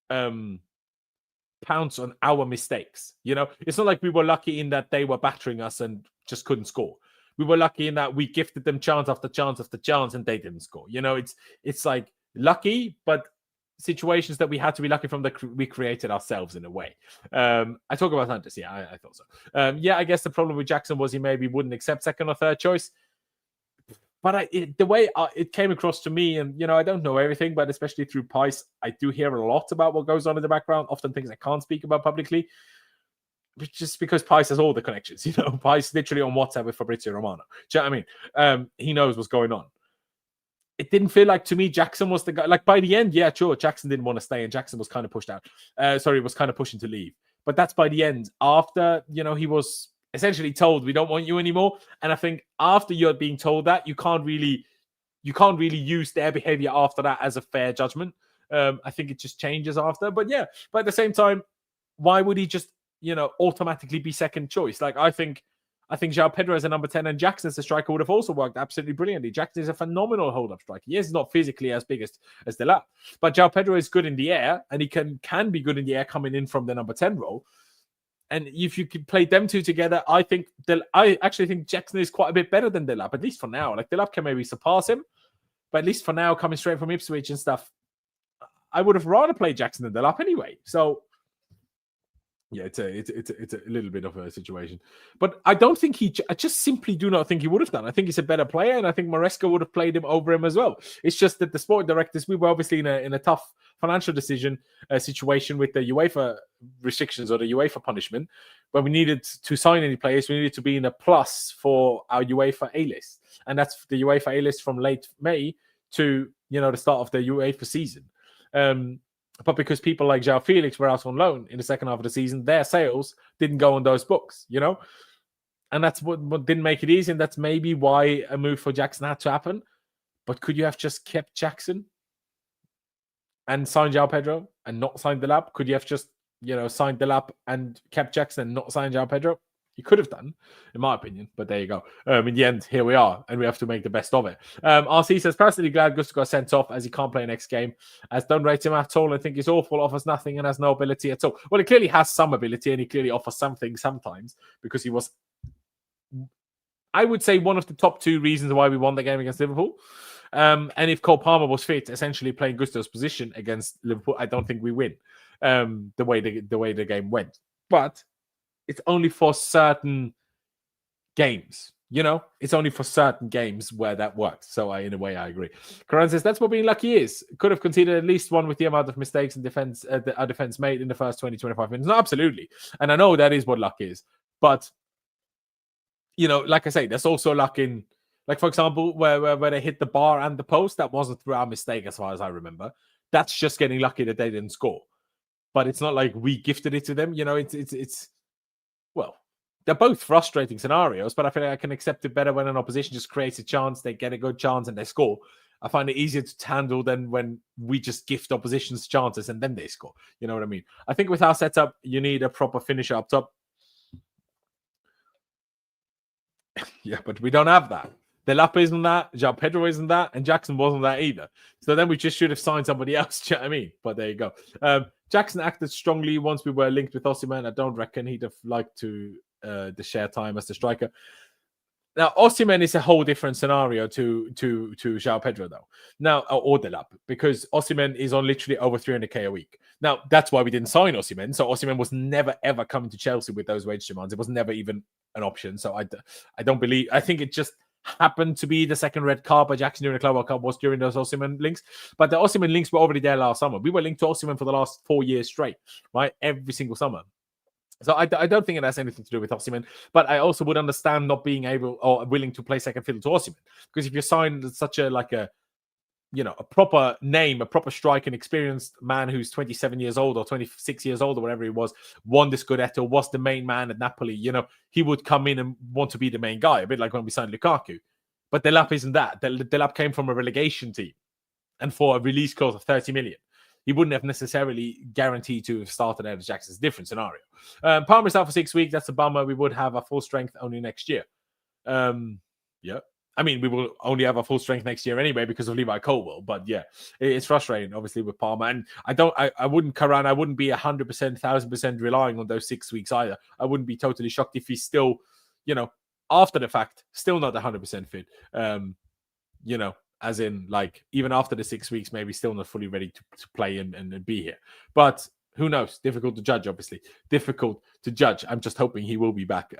pounce on our mistakes. It's not like we were lucky in that they were battering us and just couldn't score. We were lucky in that we gifted them chance after chance after chance and they didn't score. It's like lucky, but situations that we had to be lucky from that we created ourselves in a way. I talk about Santos. Yeah, I thought so. I guess the problem with Jackson was he maybe wouldn't accept second or third choice. But the way it came across to me, and I don't know everything, but especially through Pys, I do hear a lot about what goes on in the background. Often things I can't speak about publicly, just because Pys has all the connections. Pys literally on WhatsApp with Fabrizio Romano. Do you know what I mean? He knows what's going on. It didn't feel like, to me, Jackson was the guy. Like, by the end, yeah, sure, Jackson didn't want to stay, and Jackson was kind of pushed out. Was kind of pushing to leave. But that's by the end. After, he was essentially told, we don't want you anymore. And I think after you're being told that, you can't really use their behavior after that as a fair judgment. I think it just changes after. But yeah, but at the same time, why would he just, automatically be second choice? Like, I think João Pedro as a number 10 and Jackson as a striker would have also worked absolutely brilliantly. Jackson is a phenomenal hold-up striker. Yes, he's not physically as big as Delap, but João Pedro is good in the air, and he can be good in the air coming in from the number 10 role. And if you could play them two together, I actually think Jackson is quite a bit better than Delap, at least for now. Like, Delap can maybe surpass him, but at least for now, coming straight from Ipswich and stuff, I would have rather played Jackson than Delap anyway. So yeah, it's a little bit of a situation, but I just simply do not think he would have done. I think he's a better player, and I think Maresca would have played him over him as well. It's just that the sport directors, we were obviously in a tough financial situation with the UEFA restrictions or the UEFA punishment, when we needed to sign any players, we needed to be in a plus for our UEFA A list, and that's the UEFA A list from late May to the start of the UEFA season. But because people like João Felix were out on loan in the second half of the season, their sales didn't go on those books, And that's what didn't make it easy, and that's maybe why a move for Jackson had to happen. But could you have just kept Jackson and signed João Pedro and not signed Delap? Could you have just, signed Delap and kept Jackson and not signed João Pedro? You could have done, in my opinion, but there you go. In the end, here we are, and we have to make the best of it. RC says, personally glad Gusto got sent off as he can't play next game, as don't rate him at all and think he's awful, offers nothing and has no ability at all. Well, he clearly has some ability, and he clearly offers something sometimes, because he was, I would say, one of the top two reasons why we won the game against Liverpool. And if Cole Palmer was fit, essentially playing Gusto's position against Liverpool, I don't think we win the way the game went. But it's only for certain games, It's only for certain games where that works. So in a way, I agree. Karan says, that's what being lucky is. Could have conceded at least one with the amount of mistakes and defense our defense made in the first 20, 25 minutes. No, absolutely. And I know that is what luck is. But, like I say, there's also luck in, like, for example, where they hit the bar and the post. That wasn't through our mistake, as far as I remember. That's just getting lucky that they didn't score. But it's not like we gifted it to them. Well, they're both frustrating scenarios, but I feel like I can accept it better when an opposition just creates a chance, they get a good chance, and they score. I find it easier to handle than when we just gift oppositions chances and then they score. You know what I mean? I think with our setup, you need a proper finisher up top. Yeah, but we don't have that. Delap isn't that, João Pedro isn't that, and Jackson wasn't that either. So then we just should have signed somebody else. Do you know what I mean? But there you go. Jackson acted strongly once we were linked with Osimhen. I don't reckon he'd have liked to the share time as the striker. Now, Osimhen is a whole different scenario to João Pedro, though. Now, or Delap, because Osimhen is on literally over 300k a week. Now, that's why we didn't sign Osimhen. So Osimhen was never, ever coming to Chelsea with those wage demands. It was never even an option. So I don't believe, I think it just happened to be the second red card by Jackson during the Club World Cup was during those Osimhen links. But the Osimhen links were already there last summer. We were linked to Osimhen for the last 4 years straight, right? Every single summer. So I don't think it has anything to do with Osimhen, but I also would understand not being able or willing to play second fiddle to Osimhen, because if you're signed such a proper name, a proper strike, and experienced man who's 27 years old or 26 years old or whatever he was, won the Scudetto, was the main man at Napoli, he would come in and want to be the main guy, a bit like when we signed Lukaku. But Delap isn't that. Delap came from a relegation team, and for a release clause of 30 million. He wouldn't have necessarily guaranteed to have started out as Jackson's different scenario. Palmer's out for 6 weeks. That's a bummer. We would have a full strength only next year. Yeah. I mean, we will only have a full strength next year anyway because of Levi Colwell. But yeah, it's frustrating, obviously, with Palmer. And I wouldn't be 100%, 1,000% relying on those 6 weeks either. I wouldn't be totally shocked if he's still, after the fact, still not 100% fit. As in, like, even after the 6 weeks, maybe still not fully ready to play and be here. But who knows? Difficult to judge, obviously. Difficult to judge. I'm just hoping he will be back.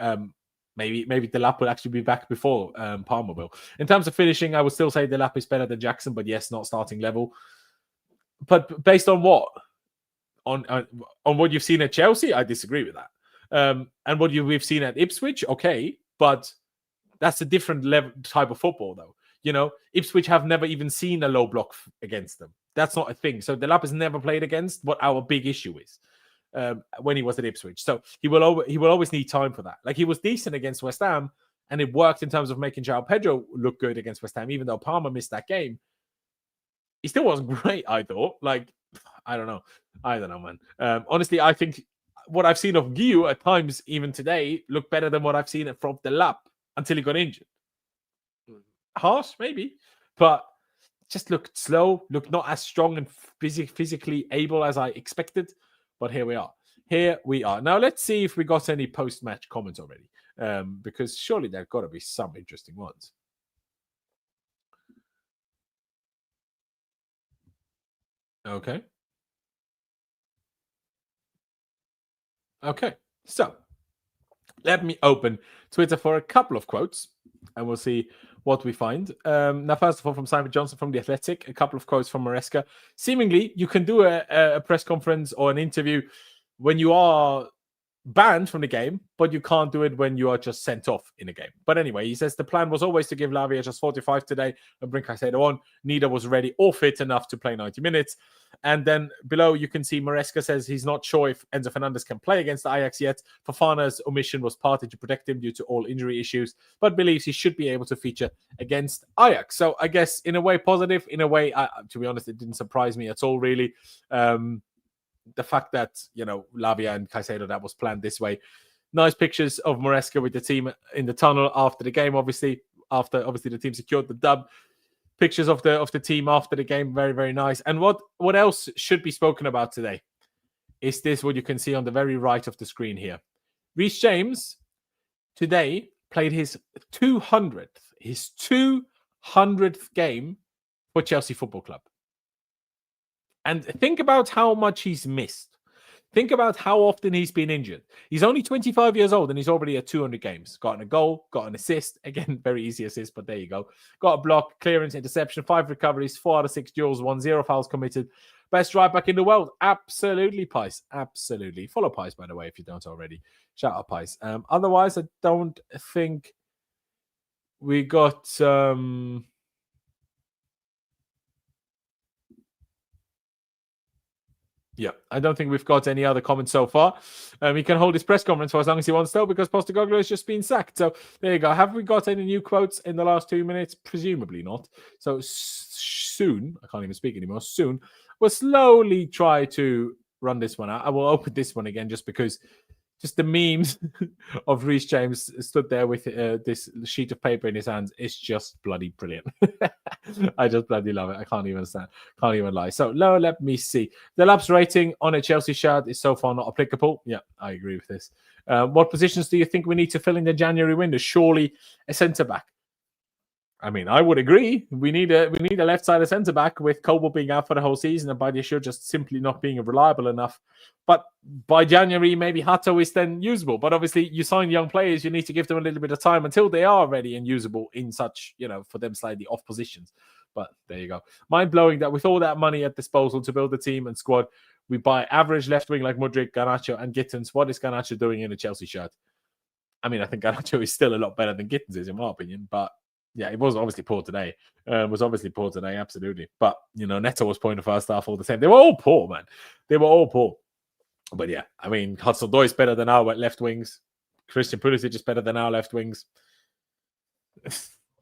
maybe Delap will actually be back before Palmer will. In terms of finishing, I would still say Delap is better than Jackson, but yes, not starting level. But based on what? On what you've seen at Chelsea, I disagree with that. And what we've seen at Ipswich, okay, but that's a different level type of football, though. You know, Ipswich have never even seen a low block against them. That's not a thing. So Delap has never played against what our big issue is when he was at Ipswich. So he will always need time for that. Like, he was decent against West Ham, and it worked in terms of making João Pedro look good against West Ham, even though Palmer missed that game. He still wasn't great, I thought. Like, I don't know, man. Honestly, I think what I've seen of Guiu at times, even today, looked better than what I've seen from Delap until he got injured. Harsh, maybe, but just looked slow, looked not as strong and physically able as I expected. But here we are. Now, let's see if we got any post-match comments already, because surely there got to be some interesting ones. Okay. So let me open Twitter for a couple of quotes, and we'll see what we find. Now, first of all, from Simon Johnson from The Athletic, a couple of quotes from Maresca. Seemingly, you can do a press conference or an interview when you are banned from the game, but you can't do it when you are just sent off in a game. But anyway, he says the plan was always to give Lavia just 45 today and bring Caicedo on. Neither was ready or fit enough to play 90 minutes. And then below, you can see Maresca says he's not sure if Enzo Fernandez can play against Ajax yet. Fofana's omission was partly to protect him due to all injury issues, but believes he should be able to feature against Ajax. So I guess in a way positive, in a way, to be honest, it didn't surprise me at all, really. The fact that, you know, Lavia and Caicedo, that was planned this way. Nice pictures of Maresca with the team in the tunnel after the game, obviously the team secured the dub. Pictures of the team after the game, very, very nice. And what else should be spoken about today is this, what you can see on the very right of the screen here. Reece James today played his 200th game for Chelsea Football Club. And think about how much he's missed. Think about how often he's been injured. He's only 25 years old and he's already at 200 games. Got a goal, got an assist. Again, very easy assist, but there you go. Got a block, clearance, interception, 5 recoveries, 4 out of 6 duels, 0 fouls committed. Best right back in the world. Absolutely, Pys. Absolutely. Follow Pys, by the way, if you don't already. Shout out, Pys. Otherwise, I don't think we got... Yeah, I don't think we've got any other comments so far. He can hold his press conference for as long as he wants to, because Postecoglu has just been sacked. So there you go. Have we got any new quotes in the last 2 minutes? Presumably not. So soon, I can't even speak anymore, soon, we'll slowly try to run this one out. I will open this one again just because just the memes of Reece James stood there with this sheet of paper in his hands. It's just bloody brilliant. I just bloody love it. I can't even lie. So, let me see. The Labs rating on a Chelsea shirt is so far not applicable. Yeah, I agree with this. What positions do you think we need to fill in the January window? Surely a centre-back. I mean, I would agree. We need a left-sided centre-back with Coble being out for the whole season and Badiashile just simply not being reliable enough. But by January, maybe Hato is then usable. But obviously, you sign young players, you need to give them a little bit of time until they are ready and usable in such, for them slightly off positions. But there you go. Mind-blowing that with all that money at disposal to build the team and squad, we buy average left wing like Mudryk, Garnacho, and Gittins. What is Garnacho doing in a Chelsea shirt? I mean, I think Garnacho is still a lot better than Gittins is, in my opinion. But yeah, it was obviously poor today. Absolutely. But, Neto was poor in the first half all the same. They were all poor, man. They were all poor. But yeah, I mean, Hudson-Odoi is better than our left wings. Christian Pulisic is better than our left wings.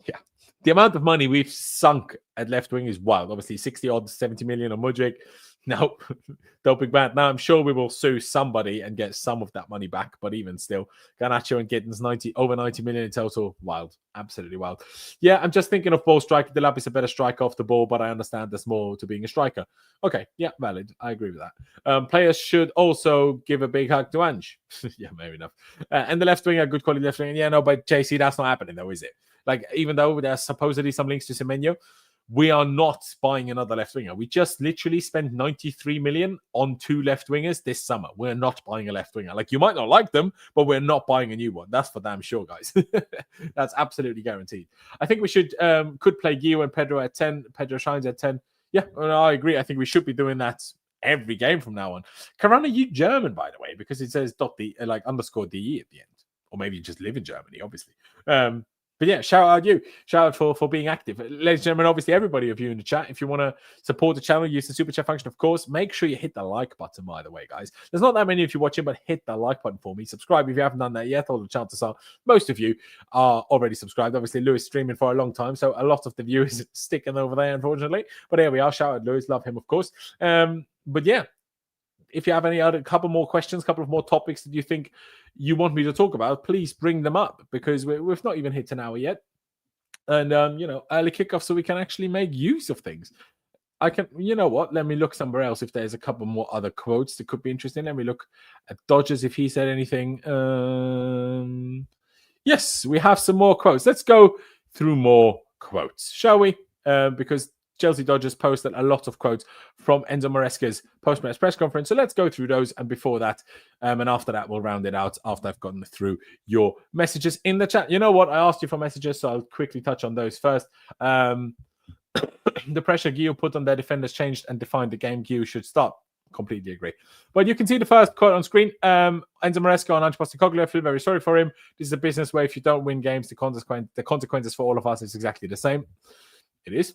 Yeah. The amount of money we've sunk at left wing is wild. Obviously, 60-odd, 70 million on Mudryk. No, don't be bad. Now, I'm sure we will sue somebody and get some of that money back. But even still, Garnacho and Gittins, over 90 million in total. Wild. Absolutely wild. Yeah, I'm just thinking of ball striker. Delap is a better striker off the ball, but I understand there's more to being a striker. Okay, yeah, valid. I agree with that. Players should also give a big hug to Ange. Yeah, maybe enough. And the left wing, a good quality left wing. Yeah, no, but JC, that's not happening though, is it? Like, even though there's supposedly some links to Semenyo, we are not buying another left winger. We just literally spent 93 million on 2 left wingers this summer. We're not buying a left winger. Like, you might not like them, but we're not buying a new one. That's for damn sure, guys. That's absolutely guaranteed. I think we could play Gio and Pedro at 10. Pedro shines at 10. Yeah, I agree. I think we should be doing that every game from now on. Karan, are you German, by the way? Because it says .de, like _de at the end. Or maybe you just live in Germany, obviously. But yeah, shout out you. Shout out for being active. Ladies and gentlemen, obviously everybody of you in the chat, if you want to support the channel, use the super chat function, of course. Make sure you hit the like button, by the way, guys. There's not that many of you watching, but hit the like button for me. Subscribe if you haven't done that yet. All the chances are most of you are already subscribed. Obviously, Lewis streaming for a long time, so a lot of the viewers sticking over there, unfortunately. But here we are. Shout out Lewis. Love him, of course. But yeah, if you have any other couple more questions, couple of more topics that you think you want me to talk about, please bring them up, because we've not even hit an hour yet. And, early kickoff so we can actually make use of things. I can, you know what? Let me look somewhere else if there's a couple more other quotes that could be interesting. Let me look at Dodgers if he said anything. Yes, we have some more quotes. Let's go through more quotes, shall we? Because Chelsea Dodgers posted a lot of quotes from Enzo Maresca's post-match press conference. So let's go through those. And before that, and after that, we'll round it out after I've gotten through your messages in the chat. You know what? I asked you for messages, so I'll quickly touch on those first. The pressure Gio put on their defenders changed and defined the game. Gio should start. Completely agree. But you can see the first quote on screen. Enzo Maresca and Ange Postecoglu. I feel very sorry for him. This is a business where if you don't win games, the consequences for all of us is exactly the same. It is.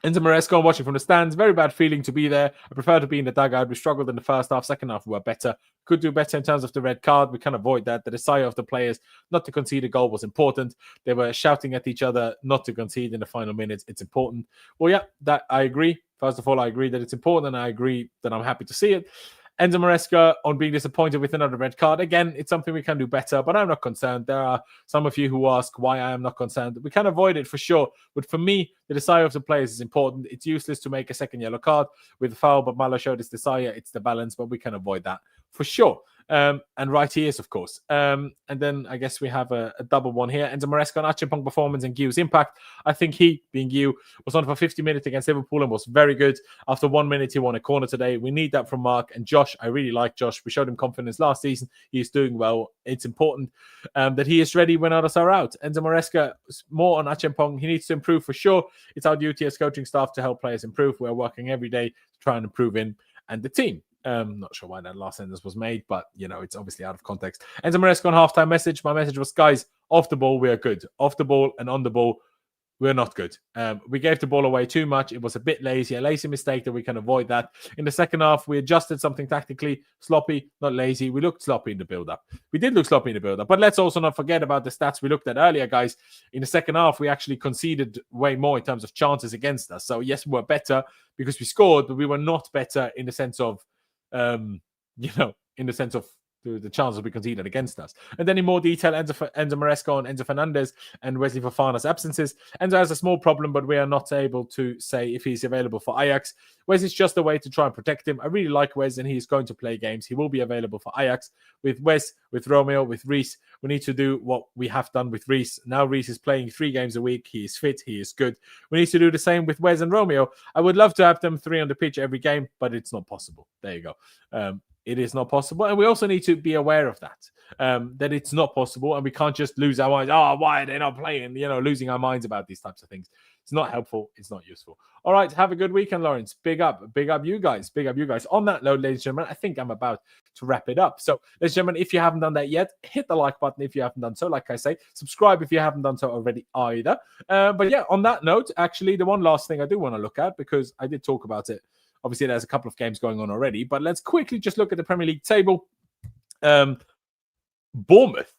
Enzo Maresca, watching from the stands, very bad feeling to be there. I prefer to be in the dugout. We struggled in the first half. Second half, we were better. Could do better in terms of the red card. We can avoid that. The desire of the players not to concede a goal was important. They were shouting at each other not to concede in the final minutes. It's important. Well, yeah, that I agree. First of all, I agree that it's important, and I agree that I'm happy to see it. Enzo Maresca on being disappointed with another red card. Again, it's something we can do better, but I'm not concerned. There are some of you who ask why I am not concerned. We can avoid it for sure, but for me, the desire of the players is important. It's useless to make a second yellow card with a foul, but Malo showed his desire. It's the balance, but we can avoid that for sure. And right he is, of course. And then I guess we have a double one here. Enzo Maresca on Acheampong performance and Gio's impact. I think he, being Gio, was on for 50 minutes against Liverpool and was very good. After 1 minute, he won a corner today. We need that from Mark. And Josh, I really like Josh. We showed him confidence last season. He is doing well. It's important that he is ready when others are out. Enzo Maresca, more on Acheampong. He needs to improve for sure. It's our duty as coaching staff to help players improve. We're working every day to try and improve him and the team. Not sure why that last sentence was made, but, it's obviously out of context. Enzo Maresca on halftime message. My message was, guys, off the ball, we are good. Off the ball and on the ball, we're not good. We gave the ball away too much. It was a bit lazy, a lazy mistake that we can avoid that. In the second half, we adjusted something tactically. Sloppy, not lazy. We looked sloppy in the build-up. We did look sloppy in the build-up, but let's also not forget about the stats we looked at earlier, guys. In the second half, we actually conceded way more in terms of chances against us. So, yes, we were better because we scored, but we were not better in the sense of the chances we conceded against us. And then in more detail, Enzo Maresca on Enzo Fernandez and Wesley Fofana's absences. Enzo has a small problem, but we are not able to say if he's available for Ajax. Wes is just a way to try and protect him. I really like Wes, and he's going to play games. He will be available for Ajax. With Wes, with Romeo, with Reece, we need to do what we have done with Reece. Now Reece is playing 3 games a week. He is fit. He is good. We need to do the same with Wes and Romeo. I would love to have them 3 on the pitch every game, but it's not possible. There you go. It is not possible. And we also need to be aware of that, that it's not possible. And we can't just lose our minds. Oh, why are they not playing? Losing our minds about these types of things. It's not helpful. It's not useful. All right. Have a good weekend, Laurenz. Big up you guys. Big up you guys. On that note, ladies and gentlemen, I think I'm about to wrap it up. So, ladies and gentlemen, if you haven't done that yet, hit the like button if you haven't done so. Like I say, subscribe if you haven't done so already either. But yeah, on that note, actually, the one last thing I do want to look at, because I did talk about it. Obviously, there's a couple of games going on already, but let's quickly just look at the Premier League table. Bournemouth,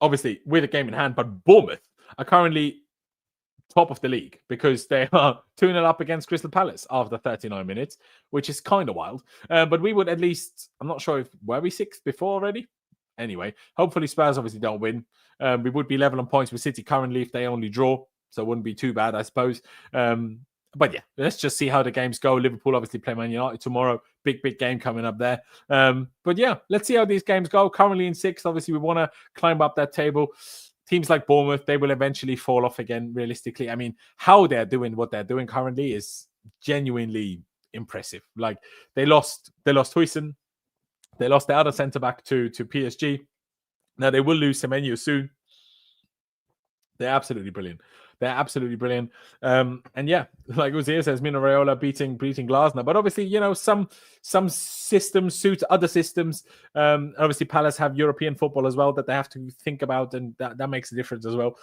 obviously, with a game in hand, but Bournemouth are currently top of the league because they are 2-0 up against Crystal Palace after 39 minutes, which is kind of wild. But we would at least, I'm not sure if, were we 6th before already? Anyway, hopefully Spurs obviously don't win. We would be level on points with City currently if they only draw, so it wouldn't be too bad, I suppose. But yeah, let's just see how the games go. Liverpool obviously play Man United tomorrow. Big game coming up there. But yeah, let's see how these games go. Currently in 6th. Obviously, we want to climb up that table. teams like Bournemouth, they will eventually fall off again, realistically. I mean, how they're doing what they're doing currently is genuinely impressive. Like, they lost Huijsen. They lost their other centre-back to PSG. Now, they will lose Semenyo soon. They're absolutely brilliant. They're absolutely brilliant. And yeah, like Uzier says, Mino Raiola beating Glasner. But obviously, you know, some systems suit other systems. Obviously, Palace have European football as well that they have to think about, and that makes a difference as well.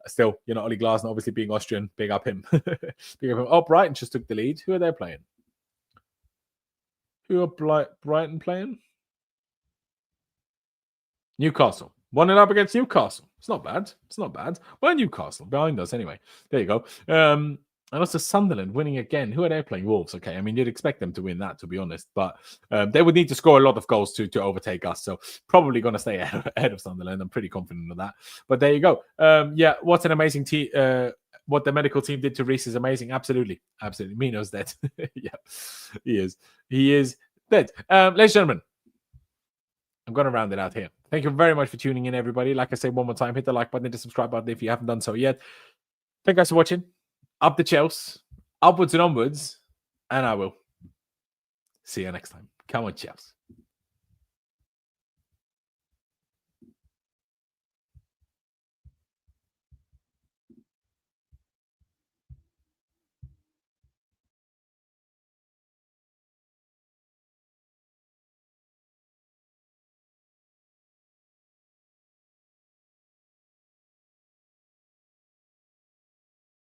Still, you know, Oli Glasner obviously being Austrian, big up him. Big up him. Oh, Brighton just took the lead. Who are they playing? Who are Brighton playing? Newcastle. 1-0 up against Newcastle. It's not bad. It's not bad. Well, Newcastle behind us anyway. There you go. And also Sunderland winning again. Who are they playing? Wolves. Okay. I mean, you'd expect them to win that, to be honest. But they would need to score a lot of goals to overtake us. So probably going to stay ahead of Sunderland. I'm pretty confident of that. But there you go. Yeah, what an amazing team. What the medical team did to Reece is amazing. Absolutely. Absolutely. Mino's dead. Yeah, he is. He is dead. Ladies and gentlemen, I'm going to round it out here. Thank you very much for tuning in, everybody. Like I say one more time, hit the like button, hit the subscribe button if you haven't done so yet. Thank you guys for watching. Up the Chelsea, upwards and onwards, and I will see you next time. Come on, Chelsea.